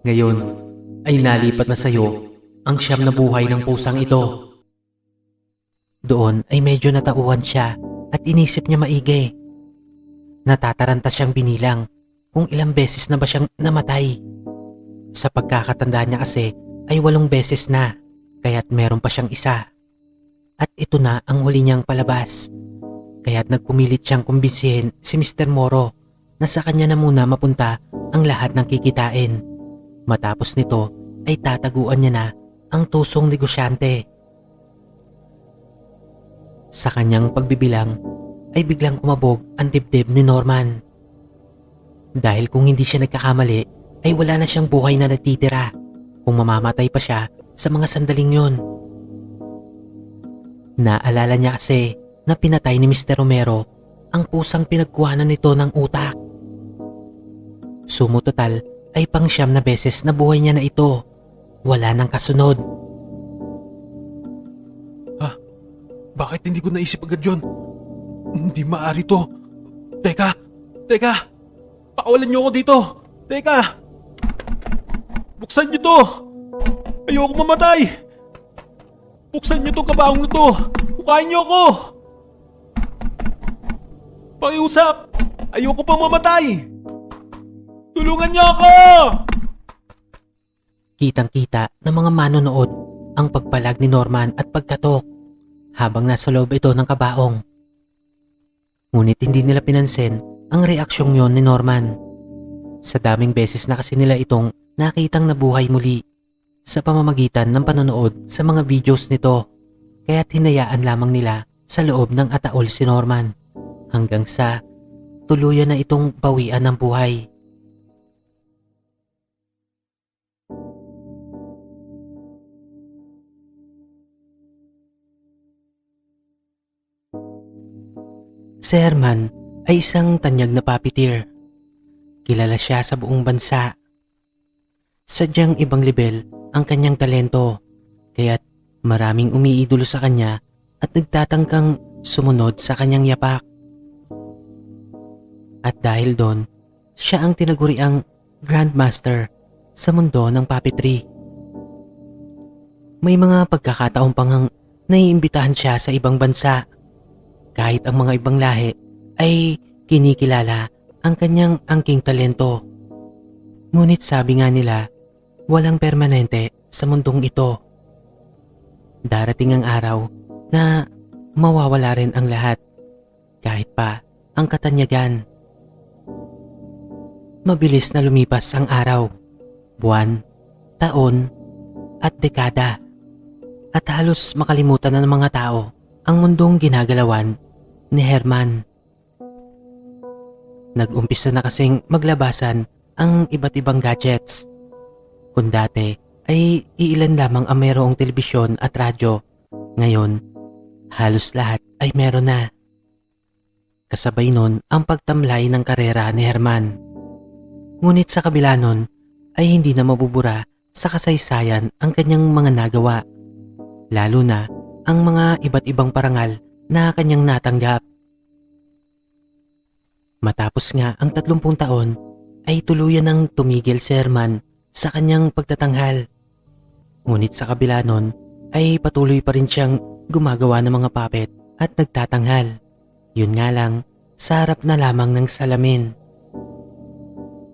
Ngayon ay nalipat na sa iyo ang siyam na buhay ng pusang ito. Doon ay medyo natauhan siya at inisip niya maigi. Natataranta siyang binilang kung ilang beses na ba siyang namatay. Sa pagkakatanda niya kasi ay 8 beses na, kaya't meron pa siyang isa. At ito na ang huli niyang palabas. Kaya't nagpumilit siyang kumbinsihin si Mr. Moro na sa kanya na muna mapunta ang lahat ng kikitain. Matapos nito ay tataguan niya na ang tusong negosyante. Sa kanyang pagbibilang ay biglang kumabog ang dibdib ni Norman. Dahil kung hindi siya nagkakamali ay wala na siyang buhay na natitira kung mamamatay pa siya sa mga sandaling yon. Naalala niya kasi na pinatay ni Mr. Romero ang pusang pinagkuhanan nito ng utak. Sumutotal ay 9 na beses na buhay niya na ito. Wala nang kasunod. Bakit hindi ko naisip agad yun? Hindi maaari to. Teka! Pakawalan niyo ako dito! Teka! Buksan niyo to! Ayoko mamatay! Buksan niyo tong kabaong na to! Bukain niyo ako! Pakiusap! Ayoko pa mamatay! Tulungan niyo ako! Kitang-kita ng mga manonood ang pagpalag ni Norman at pagkatok habang nasa loob ito ng kabaong. Ngunit hindi nila pinansin ang reaksyong yon ni Norman. Sa daming beses na kasi nila itong nakitang nabuhay muli sa pamamagitan ng panonood sa mga videos nito, kaya't hinayaan lamang nila sa loob ng ataol si Norman hanggang sa tuluyan na itong bawian ng buhay. Si Herman ay isang tanyag na puppeteer. Kilala siya sa buong bansa. Sadyang ibang level ang kanyang talento, kaya't maraming umiidolo sa kanya at nagtatangkang sumunod sa kanyang yapak. At dahil doon, siya ang tinaguriang Grandmaster sa mundo ng puppetry. May mga pagkakataon pang naiimbitahan siya sa ibang bansa. Kahit ang mga ibang lahi ay kinikilala ang kanyang angking talento. Ngunit sabi nga nila, walang permanente sa mundong ito. Darating ang araw na mawawala rin ang lahat, kahit pa ang katanyagan. Mabilis na lumipas ang araw, buwan, taon, at dekada. At halos makalimutan na ng mga tao ang mundong ginagalawan ni Herman. Nag-umpisa na kasing maglabasan ang iba't ibang gadgets. Kung dati ay iilan lamang ang mayroong telebisyon at radyo, ngayon halos lahat ay meron na. Kasabay nun ang pagtamlay ng karera ni Herman. Ngunit sa kabila nun ay hindi na mabubura sa kasaysayan ang kanyang mga nagawa, lalo na ang mga iba't ibang parangal na kanyang natanggap. Matapos nga ang 30 taon ay tuluyan ng tumigil si Herman sa kanyang pagtatanghal. Ngunit sa kabila nun ay patuloy pa rin siyang gumagawa ng mga puppet at nagtatanghal. Yun nga lang, sa harap na lamang ng salamin.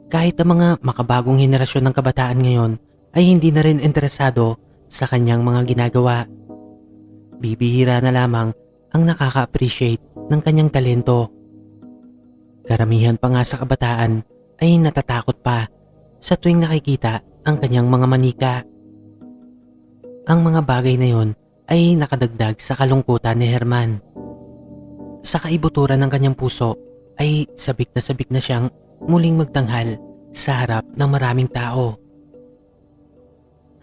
Kahit ang mga makabagong henerasyon ng kabataan ngayon ay hindi na rin interesado sa kanyang mga ginagawa. Bibihira na lamang ang nakaka-appreciate ng kanyang talento. Karamihan pa nga sa kabataan ay natatakot pa sa tuwing nakikita ang kanyang mga manika. Ang mga bagay na yon ay nakadagdag sa kalungkutan ni Herman. Sa kaibuturan ng kanyang puso ay sabik na siyang muling magtanghal sa harap ng maraming tao.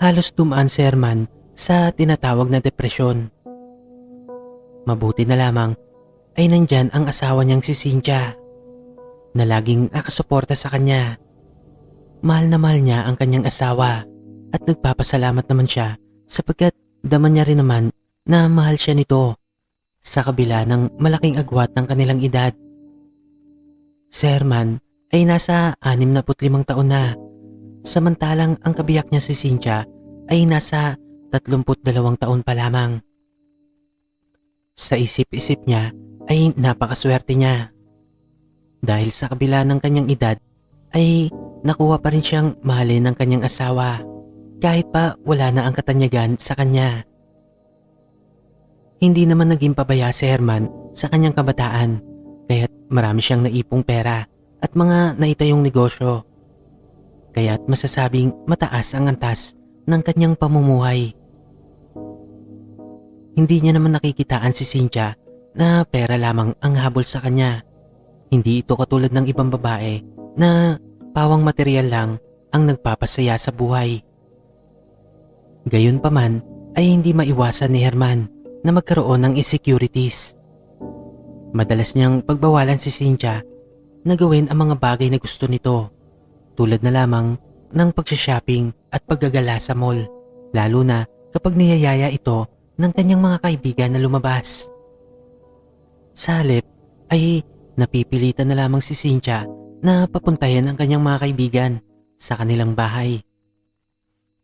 Halos dumaan si Herman sa tinatawag na depresyon. Mabuti na lamang ay nandyan ang asawa niyang si Cynthia na laging nakasuporta sa kanya. Mahal na mahal niya ang kanyang asawa at nagpapasalamat naman siya sapagkat daman niya rin naman na mahal siya nito sa kabila ng malaking agwat ng kanilang edad. Si Herman ay nasa 65 taon na, samantalang ang kabiyak niya si Cynthia ay nasa 32 taon pa lamang. Sa isip-isip niya ay napakaswerte niya. Dahil sa kabila ng kanyang edad ay nakuha pa rin siyang mahalin ng kanyang asawa kahit pa wala na ang katanyagan sa kanya. Hindi naman naging pabaya si Herman sa kanyang kabataan kaya't marami siyang naipong pera at mga naitayong negosyo. Kaya't masasabing mataas ang antas ng kanyang pamumuhay. Hindi niya naman nakikitaan si Cynthia na pera lamang ang habol sa kanya. Hindi ito katulad ng ibang babae na pawang material lang ang nagpapasaya sa buhay. Gayunpaman ay hindi maiwasan ni Herman na magkaroon ng insecurities. Madalas niyang pagbawalan si Cynthia na gawin ang mga bagay na gusto nito, tulad na lamang ng pagsha-shopping at paggagala sa mall, lalo na kapag niyayaya ito ng kanyang mga kaibigan na lumabas. Sa halip ay napipilitan na lamang si Cynthia na papuntayan ang kanyang mga kaibigan sa kanilang bahay.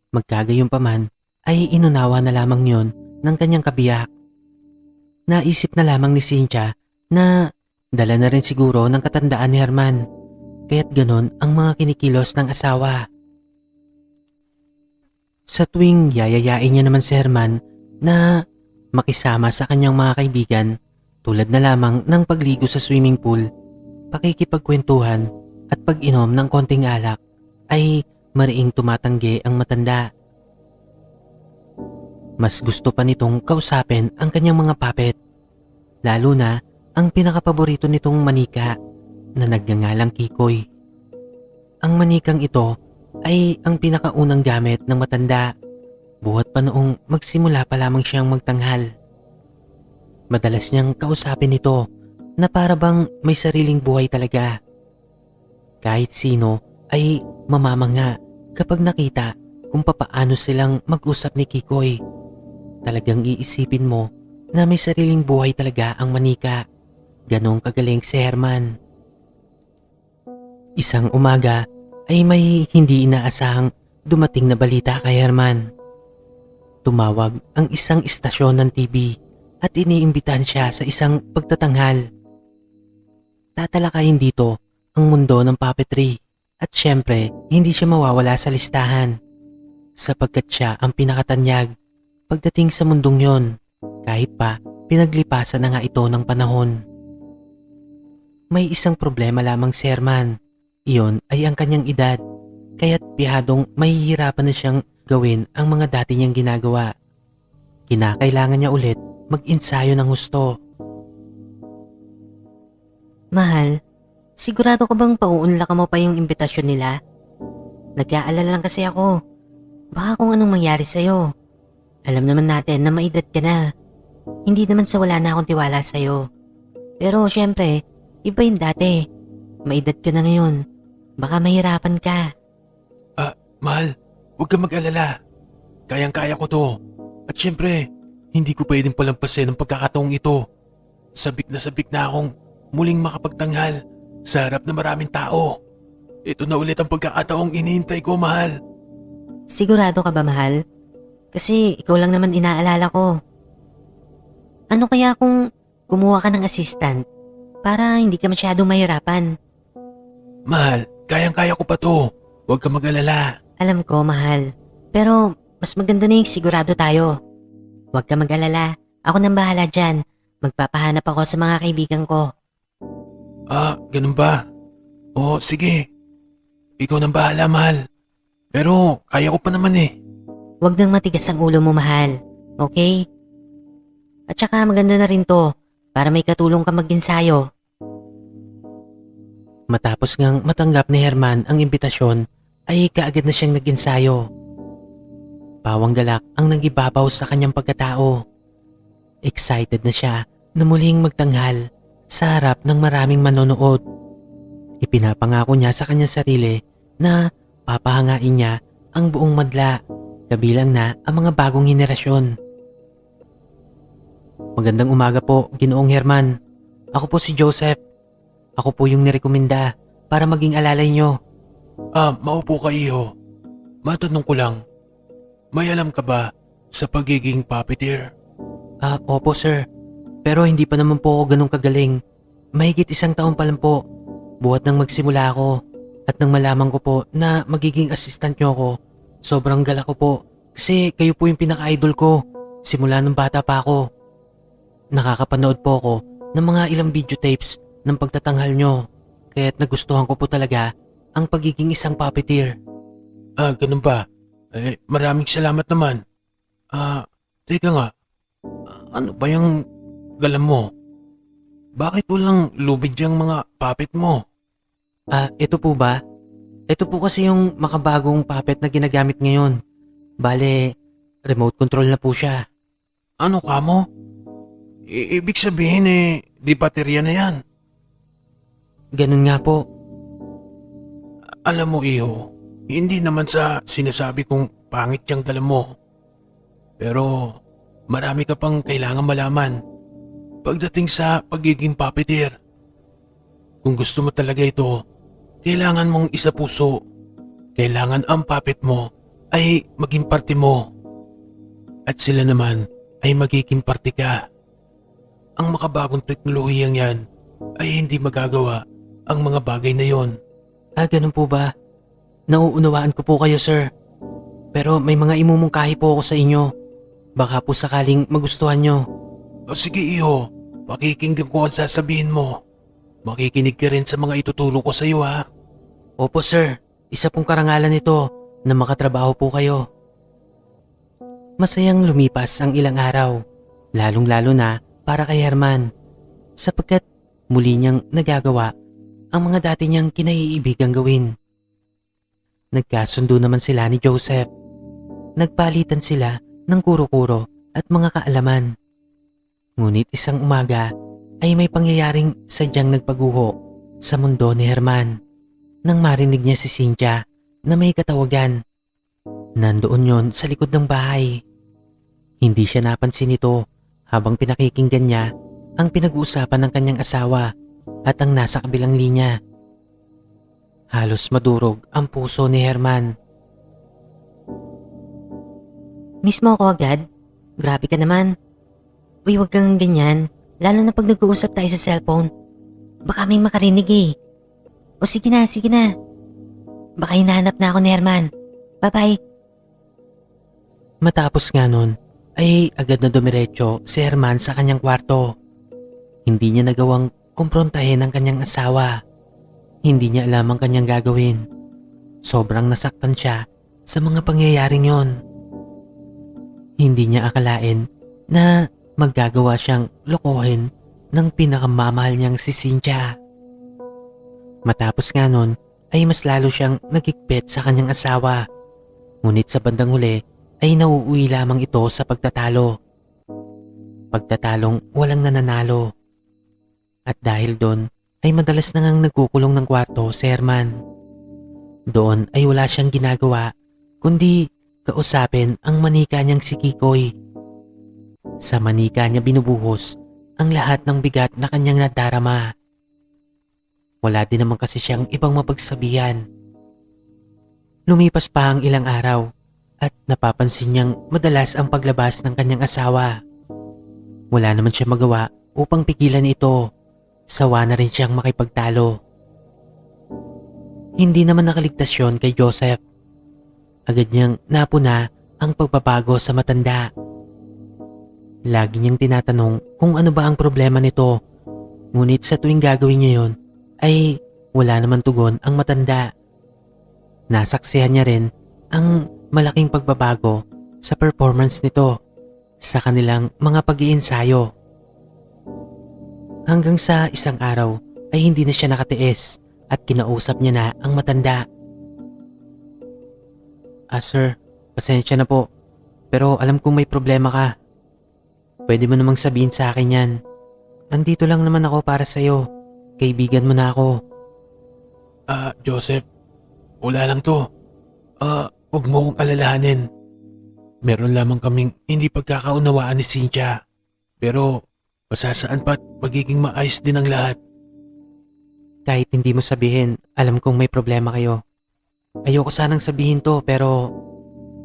Magkagayunpaman ay inunawa na lamang yon ng kanyang kabiyak. Naisip na lamang ni Cynthia na dala na rin siguro ng katandaan ni Herman, kaya't ganon ang mga kinikilos ng asawa. Sa tuwing yayayain niya naman si Herman na makisama sa kanyang mga kaibigan, tulad na lamang ng pagligo sa swimming pool, pakikipagkwentuhan at pag-inom ng konting alak, ay mariing tumatanggi ang matanda. Mas gusto pa nitong kausapin ang kanyang mga puppet, lalo na ang pinakapaborito nitong manika na nagngangalang Kikoy. Ang manikang ito ay ang pinakaunang gamit ng matanda buhat pa noong magsimula pa lamang siyang magtanghal. Madalas niyang kausapin ito na para bang may sariling buhay talaga. Kahit sino ay mamamanga kapag nakita kung papaano silang mag-usap ni Kikoy. Talagang iisipin mo na may sariling buhay talaga ang manika. Ganong kagaling si Herman. Isang umaga ay may hindi inaasahang dumating na balita kay Herman. Tumawag ang isang istasyon ng TV at iniimbitahan siya sa isang pagtatanghal. Tatalakayin dito ang mundo ng puppetry at syempre hindi siya mawawala sa listahan sapagkat siya ang pinakatanyag pagdating sa mundong yon, kahit pa pinaglipasan na nga ito ng panahon. May isang problema lamang si Herman. Iyon ay ang kanyang edad, kaya't pihadong mahihirapan na siyang gawin ang mga dati niyang ginagawa. Kinakailangan niya ulit mag-ensayo ng husto. Mahal, sigurado ka bang pauunlakan mo pa yung imbitasyon nila? Nag-aalala lang kasi ako. Baka kung anong mangyari sa'yo. Alam naman natin na maedad ka na. Hindi naman sa wala na akong tiwala sa'yo. Pero syempre, iba yung dati. Maedad ka na ngayon. Baka mahirapan ka. Mahal, huwag kang mag-alala. Kayang-kaya ko to. At syempre, hindi ko pwedeng palampasin ang pagkakataong ito. Sabik na akong muling makapagtanghal sa harap na maraming tao. Ito na ulit ang pagkakataong iniintay ko, mahal. Sigurado ka ba, mahal? Kasi ikaw lang naman inaalala ko. Ano kaya kung kumuha ka ng assistant para hindi ka masyadong mahirapan? Mahal, kayang-kaya ko pa to. Huwag kang mag-alala. Alam ko, mahal. Pero mas maganda na yung sigurado tayo. Huwag ka mag-alala. Ako nang bahala dyan. Magpapahanap ako sa mga kaibigan ko. Ganun ba? Oo, sige. Ikaw nang bahala, mahal. Pero kaya ko pa naman eh. Huwag nang matigas ang ulo mo, mahal. Okay? At saka maganda na rin to para may katulong ka mag-ensayo. Matapos ngang matanggap ni Herman ang imbitasyon, ay kaagad na siyang nag-ensayo. Pawang galak ang nagibabaw sa kanyang pagkatao. Excited na siya na muling magtanghal sa harap ng maraming manonood. Ipinapangako niya sa kanyang sarili na papahangain niya ang buong madla, kabilang na ang mga bagong henerasyon. Magandang umaga po, Ginoong Herman. Ako po si Joseph. Ako po yung nirekomenda para maging alalay niyo. Maupo ka, iho. Matanong ko lang, may alam ka ba sa pagiging puppeteer? Opo sir. Pero hindi pa naman po ako ganun kagaling. Mahigit 1 taon pa lang po. Buhat nang magsimula ako at nang malaman ko po na magiging assistant niyo ako, sobrang galak ko po kasi kayo po yung pinaka-idol ko simula nung bata pa ako. Nakakapanood po ako ng mga ilang videotapes ng pagtatanghal nyo, kaya't nagustuhan ko po talaga ang pagiging isang puppeteer. Ganun ba? Maraming salamat naman. Teka nga, ano ba yung galam mo? Bakit walang lubid yung mga puppet mo? Ito po ba? Ito po kasi yung makabagong puppet na ginagamit ngayon. Bale, remote control na po siya. Ano ka mo? Ibig sabihin di baterya na yan. Ganun nga po. Alam mo, iho, hindi naman sa sinasabi kong pangit yung dala mo. Pero marami ka pang kailangan malaman pagdating sa pagiging puppeteer. Kung gusto mo talaga ito, kailangan mong isa puso. Kailangan ang puppet mo ay maging parte mo. At sila naman ay magiging parte ka. Ang makabagong teknolohiyang yan ay hindi magagawa ang mga bagay na yon. Ganun po ba? Nauunawaan ko po kayo, sir. Pero may mga imumungkahi po ako sa inyo. Baka po sakaling magustuhan nyo. O sige iho, pakikinggan ko ang sasabihin mo. Makikinig ka rin sa mga itutulong ko sa iyo ha. Opo, sir. Isa pong karangalan nito na makatrabaho po kayo. Masayang lumipas ang ilang araw, lalong-lalo na para kay Herman, sapagkat muli niyang nagagawa ang mga dati niyang kinaiibigang gawin. Nagkasundo naman sila ni Joseph. Nagpalitan sila ng kuro-kuro at mga kaalaman. Ngunit isang umaga ay may pangyayaring sadyang nagpaguho sa mundo ni Herman nang marinig niya si Cynthia na may katawagan. Nandoon yon sa likod ng bahay. Hindi siya napansin nito habang pinakikinggan niya ang pinag-uusapan ng kanyang asawa at ang nasa kabilang linya. Halos madurog ang puso ni Herman. Miss mo ako agad? Grabe ka naman. Uy, wag kang ganyan. Lalo na pag nag-uusap tayo sa cellphone. Baka may makarinig eh. O sige na, sige na. Baka hinahanap na ako ni Herman. Bye-bye. Matapos nga nun, ay agad na dumiretso si Herman sa kanyang kwarto. Hindi niya nagawang kumprontahin ang kanyang asawa. Hindi niya alam ang kanyang gagawin. Sobrang nasaktan siya sa mga pangyayaring yon. Hindi niya akalain na maggagawa siyang lokohin ng pinakamamahal niyang si Cynthia. Matapos nga nun, ay mas lalo siyang nagigpit sa kanyang asawa. Ngunit sa bandang huli ay nauuwi lamang ito sa pagtatalo. Pagtatalong walang nananalo. At dahil doon ay madalas na ngang nagkukulong ng kwarto si Herman. Doon ay wala siyang ginagawa kundi kausapin ang manika niyang si Kikoy. Sa manika niya binubuhos ang lahat ng bigat na kanyang nadarama. Wala din naman kasi siyang ibang mapagsabihan. Lumipas pa ang ilang araw at napapansin niyang madalas ang paglabas ng kanyang asawa. Wala naman siya magawa upang pigilan ito. Sawa na rin siyang makipagtalo. Hindi naman nakaligtas yun kay Joseph. Agad niyang napuna ang pagbabago sa matanda. Lagi niyang tinatanong kung ano ba ang problema nito. Ngunit sa tuwing gagawin niya yun, ay wala naman tugon ang matanda. Nasaksihan niya rin ang malaking pagbabago sa performance nito sa kanilang mga pag-iensayo. Hanggang sa isang araw ay hindi na siya nakatiis at kinausap niya na ang matanda. Sir, pasensya na po, pero alam kong may problema ka. Pwede mo namang sabihin sa akin yan. Nandito lang naman ako para sa'yo. Kaibigan mo na ako. Joseph, wala lang to. Huwag mo kong alalahanin. Meron lamang kaming hindi pagkakaunawaan ni Cynthia. Pero masasaan pa't magiging maayos din ang lahat. Kahit hindi mo sabihin, alam kong may problema kayo. Ayoko sanang sabihin to pero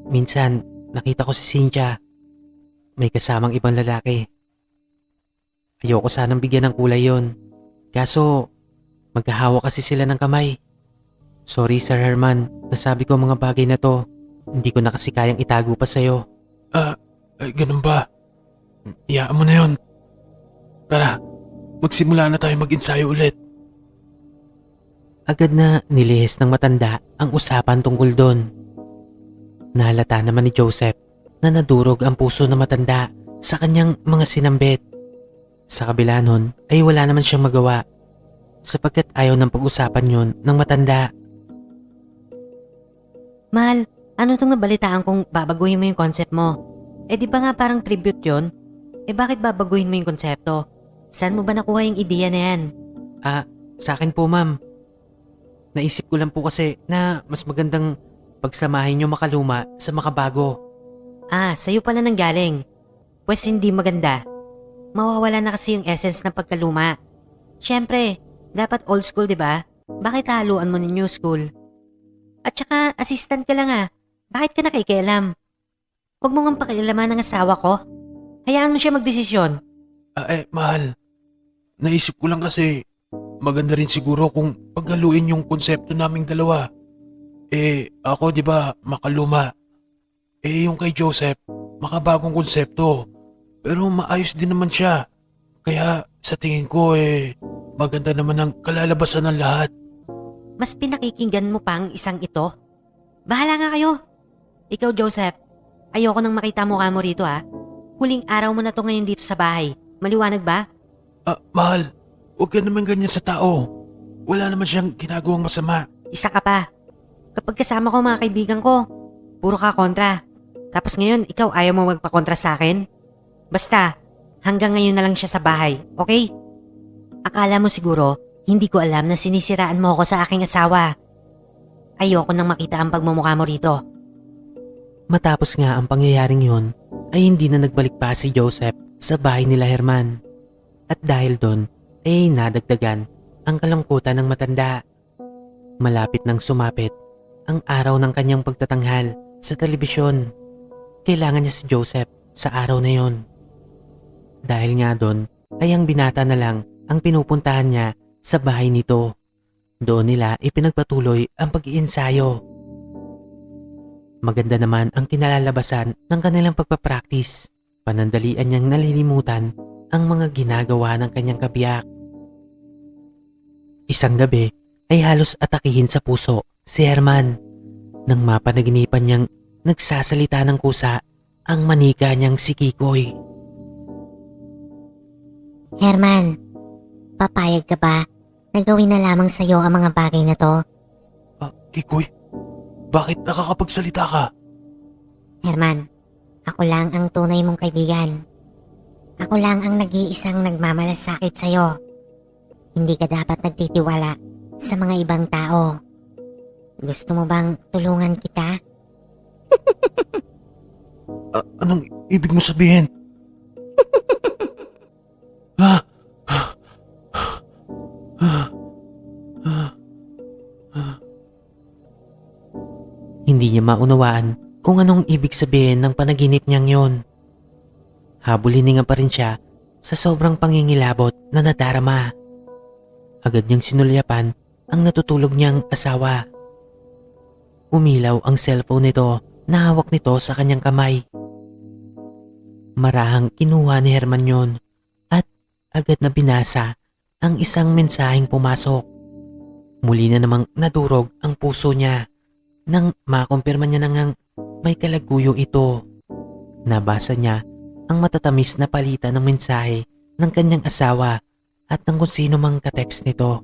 minsan nakita ko si Cynthia. May kasamang ibang lalaki. Ayoko sanang bigyan ng kulay yon. Kaso magkahawa kasi sila ng kamay. Sorry Sir Herman, nasabi ko mga bagay na to. Hindi ko na kasi kayang itago pa sa'yo. Ganun ba? Iyaan mo na yun. Tara, magsimula na tayo mag-ensayo ulit. Agad na nilihis ng matanda ang usapan tungkol doon. Nahalata naman ni Joseph na nadurog ang puso ng matanda sa kanyang mga sinambit. Sa kabila nun ay wala naman siyang magawa sapagkat ayaw ng pag-usapan yun ng matanda. Mahal, ano itong nabalitaan kung babaguhin mo yung concept mo? Di ba nga parang tribute yon? Bakit babaguhin mo yung konsepto? Saan mo ba nakuha yung ideya na yan? Sa akin po ma'am. Naisip ko lang po kasi na mas magandang pagsamahin nyo makaluma sa makabago. Sa'yo pala nang galing. Pues hindi maganda. Mawawala na kasi yung essence ng pagkaluma. Siyempre, dapat old school, di ba? Bakit haluan mo ng new school? At saka, assistant ka lang Bakit ka nakikialam? Huwag mo nga pakialaman ng asawa ko. Hayaan mo siya magdesisyon. Mahal. Naisip ko lang kasi maganda rin siguro kung paghaluin yung konsepto naming dalawa. Ako 'di ba, makaluma. Yung kay Joseph, makabagong konsepto. Pero maayos din naman siya. Kaya sa tingin ko maganda naman ang kalalabasan ng lahat. Mas pinakikinggan mo pa ang isang ito? Bahala nga kayo. Ikaw, Joseph, ayoko nang makita mukha mo rito ha. Huling araw mo na to ngayon dito sa bahay. Maliwanag ba? Mahal, huwag ka naman ganyan sa tao. Wala naman siyang ginagawang masama. Isa ka pa. Kapag kasama ko mga kaibigan ko, puro ka kontra. Tapos ngayon, ikaw ayaw mo magpakontra sa akin? Basta, hanggang ngayon na lang siya sa bahay, okay? Akala mo siguro, hindi ko alam na sinisiraan mo ako sa aking asawa. Ayoko nang makita ang pagmumukha mo rito. Matapos nga ang pangyayaring yun, ay hindi na nagbalik pa si Joseph sa bahay nila Herman. At dahil doon, ay nadagdagan ang kalungkutan ng matanda. Malapit nang sumapit ang araw ng kanyang pagtatanghal sa telebisyon. Kailangan niya si Joseph sa araw na yon. Dahil nga doon, ay ang binata na lang ang pinupuntahan niya sa bahay nito. Doon nila ipinagpatuloy ang pag-iensayo. Maganda naman ang kinalalabasan ng kanilang pagpapractice. Panandalian niyang nalilimutan ang mga ginagawa ng kanyang kabiyak. Isang gabi ay halos atakihin sa puso si Herman nang mapanaginipan niyang nagsasalita ng kusa ang manika niyang si Kikoy. Herman, papayag ka ba na gawin na lamang sa'yo ang mga bagay na to? Kikoy, bakit nakakapagsalita ka? Herman, ako lang ang tunay mong kaibigan. Ako lang ang nag-iisang nagmamalasakit sa'yo. Hindi ka dapat nagtitiwala sa mga ibang tao. Gusto mo bang tulungan kita? Anong ibig mo sabihin? Hindi niya maunawaan kung anong ibig sabihin ng panaginip niyang yon. Habuliningan pa rin siya sa sobrang pangingilabot na nadarama. Agad niyang sinulyapan ang natutulog niyang asawa. Umilaw ang cellphone nito na hawak nito sa kanyang kamay. Marahang kinuha ni Herman yon at agad na binasa ang isang mensaheng pumasok. Muli na namang nadurog ang puso niya nang makumpirma niya nang may kalaguyo ito. Nabasa niya ang matatamis na palitan ng mensahe ng kanyang asawa at ng kung sino mang ka-text nito.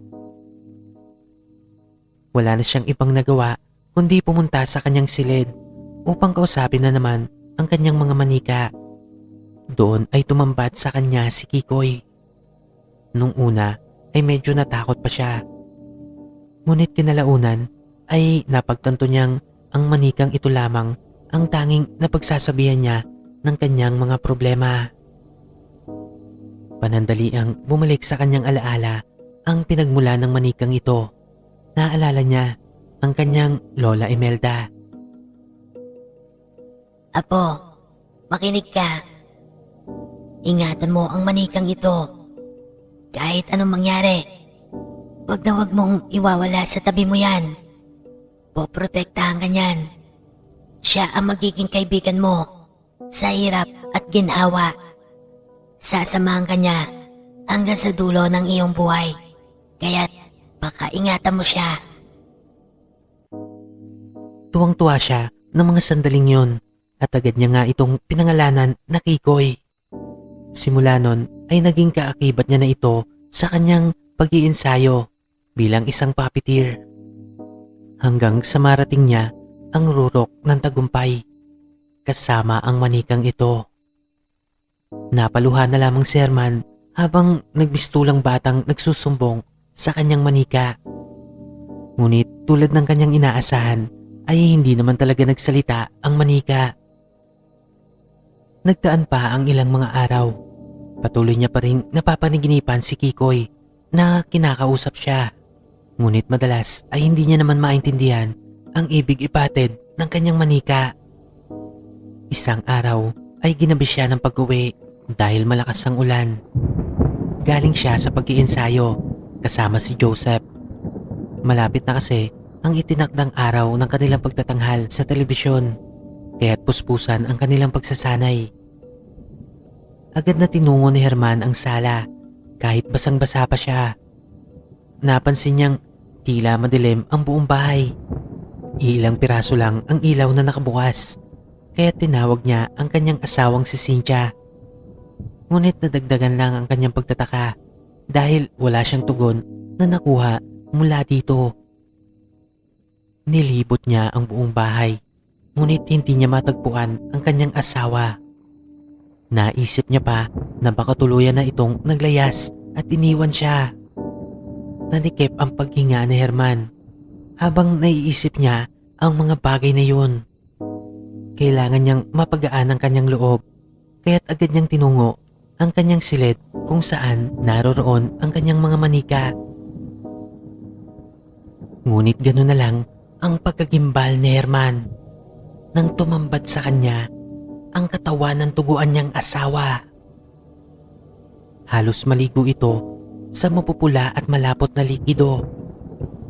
Wala na siyang ibang nagawa kundi pumunta sa kanyang silid upang kausapin na naman ang kanyang mga manika. Doon ay tumambad sa kanya si Kikoy. Nung una ay medyo natakot pa siya. Ngunit kinalaunan ay napagtanto niyang ang manikang ito lamang ang tanging napagsasabihan niya ng kanyang mga problema. Panandaliang bumalik sa kanyang alaala ang pinagmula ng manikang ito. Naalala niya ang kanyang Lola Imelda. Apo, makinig ka. Ingatan mo ang manikang ito. Kahit anong mangyari, wag na wag mong iwawala sa tabi mo yan. Poprotektahan ka niyan. Siya ang magiging kaibigan mo sa hirap at ginhawa. Sasamahan ka niya hanggang sa dulo ng iyong buhay. Kaya't baka ingatan mo siya. Tuwang-tuwa siya ng mga sandaling yon at agad niya nga itong pinangalanan na Kikoy. Simula nun ay naging kaakibat niya na ito sa kanyang pag-iensayo bilang isang puppeteer. Hanggang sa marating niya ang rurok ng tagumpay kasama ang manikang ito. Napaluha na lamang si Herman habang nagbistulang batang nagsusumbong sa kanyang manika. Ngunit tulad ng kanyang inaasahan ay hindi naman talaga nagsalita ang manika. Nagdaan pa ang ilang mga araw. Patuloy niya pa rin napapanaginipan si Kikoy na kinakausap siya. Ngunit madalas ay hindi niya naman maintindihan ang ibig ipatid ng kanyang manika. Isang araw ay ginabi siya ng pag-uwi dahil malakas ang ulan. Galing siya sa pag-iensayo kasama si Joseph. Malapit na kasi ang itinakdang araw ng kanilang pagtatanghal sa telebisyon, kaya't puspusan ang kanilang pagsasanay. Agad na tinungo ni Herman ang sala kahit basang-basa pa siya. Napansin niyang tila madilim ang buong bahay. Ilang piraso lang ang ilaw na nakabukas, kaya tinawag niya ang kanyang asawang si Cynthia. Ngunit nadagdagan lang ang kanyang pagtataka dahil wala siyang tugon na nakuha mula dito. Nilibot niya ang buong bahay, ngunit hindi niya matagpuan ang kanyang asawa. Naisip niya pa na baka tuluyan na itong naglayas at iniwan siya. Nanikip ang paghinga ni Herman habang naiisip niya ang mga bagay na yun. Kailangan niyang mapagaan ang kanyang loob, kaya't agad niyang tinungo ang kanyang silid kung saan naroroon ang kanyang mga manika. Ngunit gano'n na lang ang pagkagimbal ni Herman nang tumambad sa kanya ang katawan ng tuguan niyang asawa. Halos maligo ito sa mapupula at malapot na likido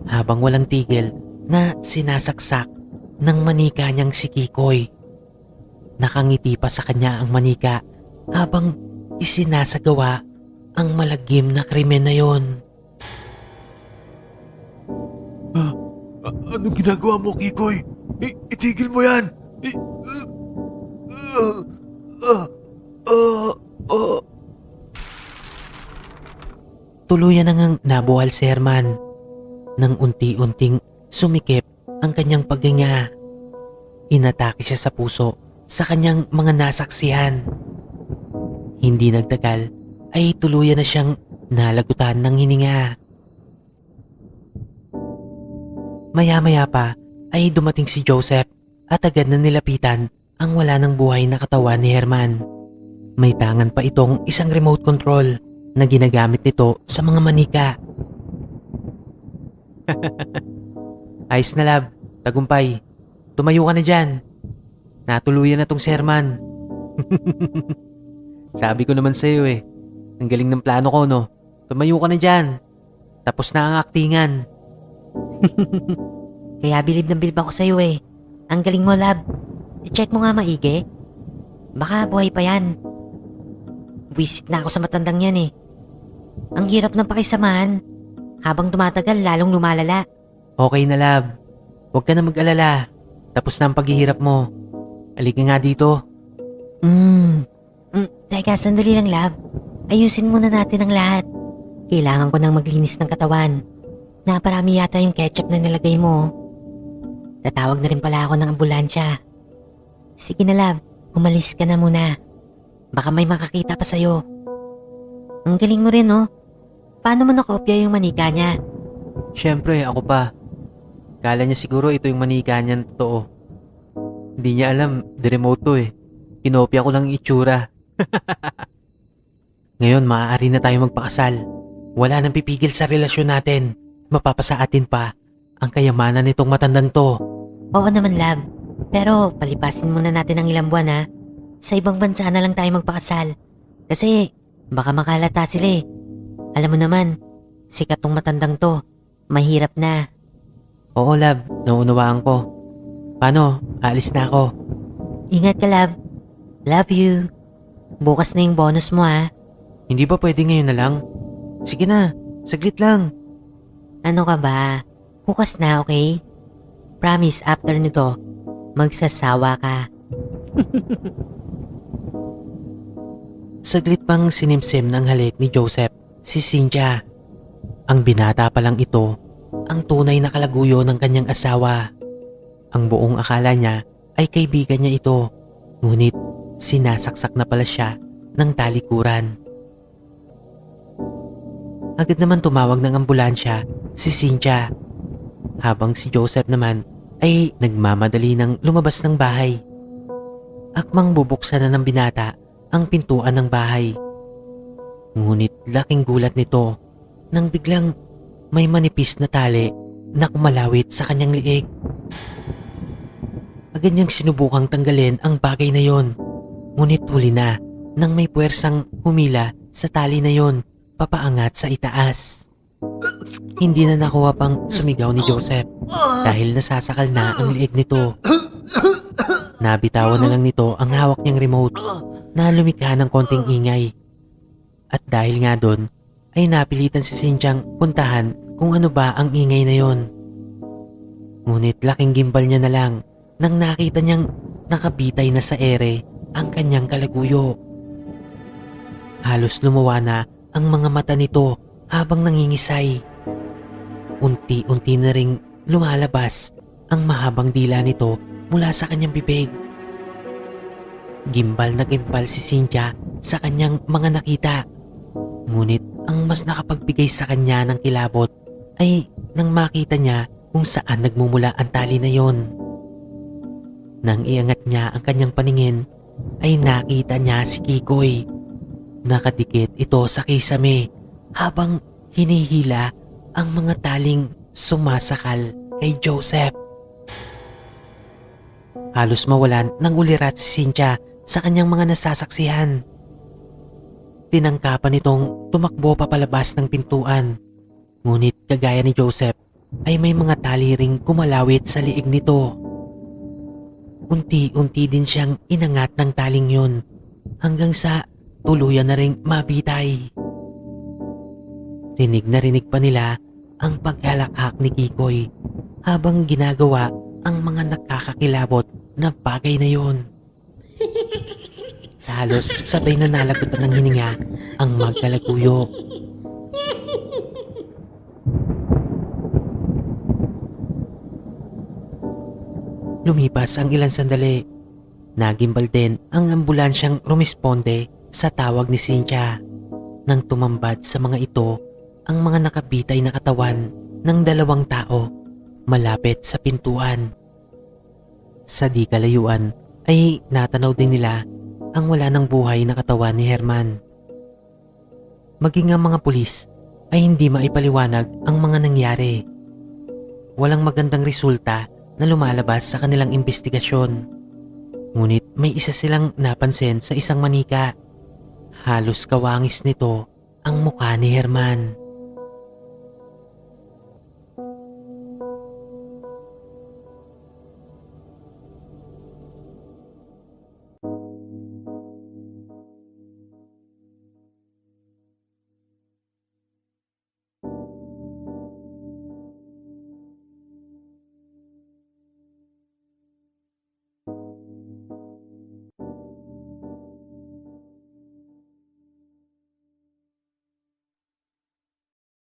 habang walang tigil na sinasaksak ng manika niyang si Kikoy. Nakangiti pa sa kanya ang manika habang isinasagawa ang malagim na krimen na yon. Anong ginagawa mo, Kikoy? Itigil mo yan! Tuluyan na ngang nabuhal si Herman nang unti-unting sumikip ang kanyang paghinga. Inatake siya sa puso sa kanyang mga nasaksihan. Hindi nagtagal ay tuluyan na siyang nalagutan ng hininga. Maya-maya pa ay dumating si Joseph at agad na nilapitan ang wala ng buhay na katawan ni Herman. May tangan pa itong isang remote control na ginagamit nito sa mga manika. Ayos na lab, tagumpay. Tumayo ka na dyan. Natuluyan na tong si Herman. Sabi ko naman sa'yo eh. Ang galing ng plano ko no. Tumayo ka na dyan. Tapos na ang aktingan. Kaya bilib na bilib ako sa'yo eh. Ang galing mo, lab. I-check mo nga maigi. Baka buhay pa yan. Wisit na ako sa matandang yan eh. Ang hirap ng pakisamahan. Habang tumatagal, lalong lumalala. Okay na lab. Huwag ka na mag-alala. Tapos na ang paghihirap mo. Halika nga dito. Teka, sandali lang, lab. Ayusin muna natin ang lahat. Kailangan ko nang maglinis ng katawan. Naparami yata yung ketchup na nilagay mo. Tatawag na rin pala ako ng ambulansya. Sige na, lab. Umalis ka na muna. Baka may makakita pa sa'yo. Ang galing mo rin, oh. Paano mo nakopya yung manika niya? Siyempre, ako pa. Kala niya siguro ito yung manika niyan totoo. Hindi niya alam, di-remote to eh. Kinopya ko lang ang itsura. Ngayon, maaari na tayo magpakasal. Wala nang pipigil sa relasyon natin. Mapapasa atin pa ang kayamanan nitong matandang to. Oo naman, lab. Pero palipasin muna natin ang ilang buwan, ha? Sa ibang bansa na lang tayo magpakasal. Kasi baka makalata sila eh. Alam mo naman, sikat tong matandang to. Mahirap na. Oo, lab. Naunawaan ko. Paano? Aalis na ako. Ingat ka, lab. Love you. Bukas na yung bonus mo, ha? Hindi ba pwede ngayon na lang? Sige na, saglit lang. Ano ka ba? Bukas na, okay? Promise, after nito, magsasawa ka. Saglit pang sinimsim ng halik ni Joseph si Cynthia. Ang binata pa lang ito, ang tunay na kalaguyo ng kanyang asawa. Ang buong akala niya ay kaibigan niya ito, ngunit sinasaksak na pala siya ng talikuran. Agad naman tumawag ng ambulansya si Cynthia, habang si Joseph naman ay nagmamadali ng lumabas ng bahay. Akmang bubuksan na ng binata ang pintuan ng bahay. Ngunit laking gulat nito nang biglang may manipis na tali na kumalawit sa kanyang liig. Agad niyang sinubukang tanggalin ang bagay na yon, ngunit huli na nang may puwersang humila sa tali na yon papaangat sa itaas. Hindi na nakuha pang sumigaw ni Joseph dahil nasasakal na ang liig nito. Nabitawan na lang nito ang hawak niyang remote na lumikha ng konting ingay. At dahil nga doon, ay napilitan si Cynthiang puntahan kung ano ba ang ingay na yon. Ngunit laking gimbal niya na lang nang nakita niyang nakabitay na sa ere ang kanyang kalaguyo. Halos lumuwa na ang mga mata nito habang nangingisay. Unti-unti na ring lumalabas ang mahabang dila nito mula sa kanyang bibig. Gimbal na gimbal si Cynthia sa kanyang mga nakita. Ngunit ang mas nakapagbigay sa kanya ng kilabot ay nang makita niya kung saan nagmumula ang tali na yon. Nang iangat niya ang kanyang paningin ay nakita niya si Kikoy. Nakadikit ito sa kisame habang hinihila ang mga taling sumasakal kay Joseph. Halos mawalan ng ulirat si Cynthia sa kanyang mga nasasaksihan. Tinangkapan itong tumakbo papalabas ng pintuan. Ngunit kagaya ni Joseph ay may mga tali ring kumalawit sa liig nito. Unti-unti din siyang inangat ng taling yun hanggang sa tuluyan na ring mabitay. Rinig na rinig pa nila ang paghalakhak ni Kikoy habang ginagawa ang mga nakakakilabot na bagay na yon. Halos sabay na nalagutan ng hininga ang magkalaguyo. Lumipas ang ilang sandali. Nagimbal din ang ambulansyang rumisponde sa tawag ni Cynthia nang tumambad sa mga ito ang mga nakabitay na katawan ng 2 tao malapit sa pintuan. Sa di kalayuan ay natanaw din nila ang wala ng buhay na katawan ni Herman. Maging ang mga pulis ay hindi maipaliwanag ang mga nangyari. Walang magandang resulta na lumalabas sa kanilang investigasyon. Ngunit may isa silang napansin sa isang manika. Halos kawangis nito ang mukha ni Herman.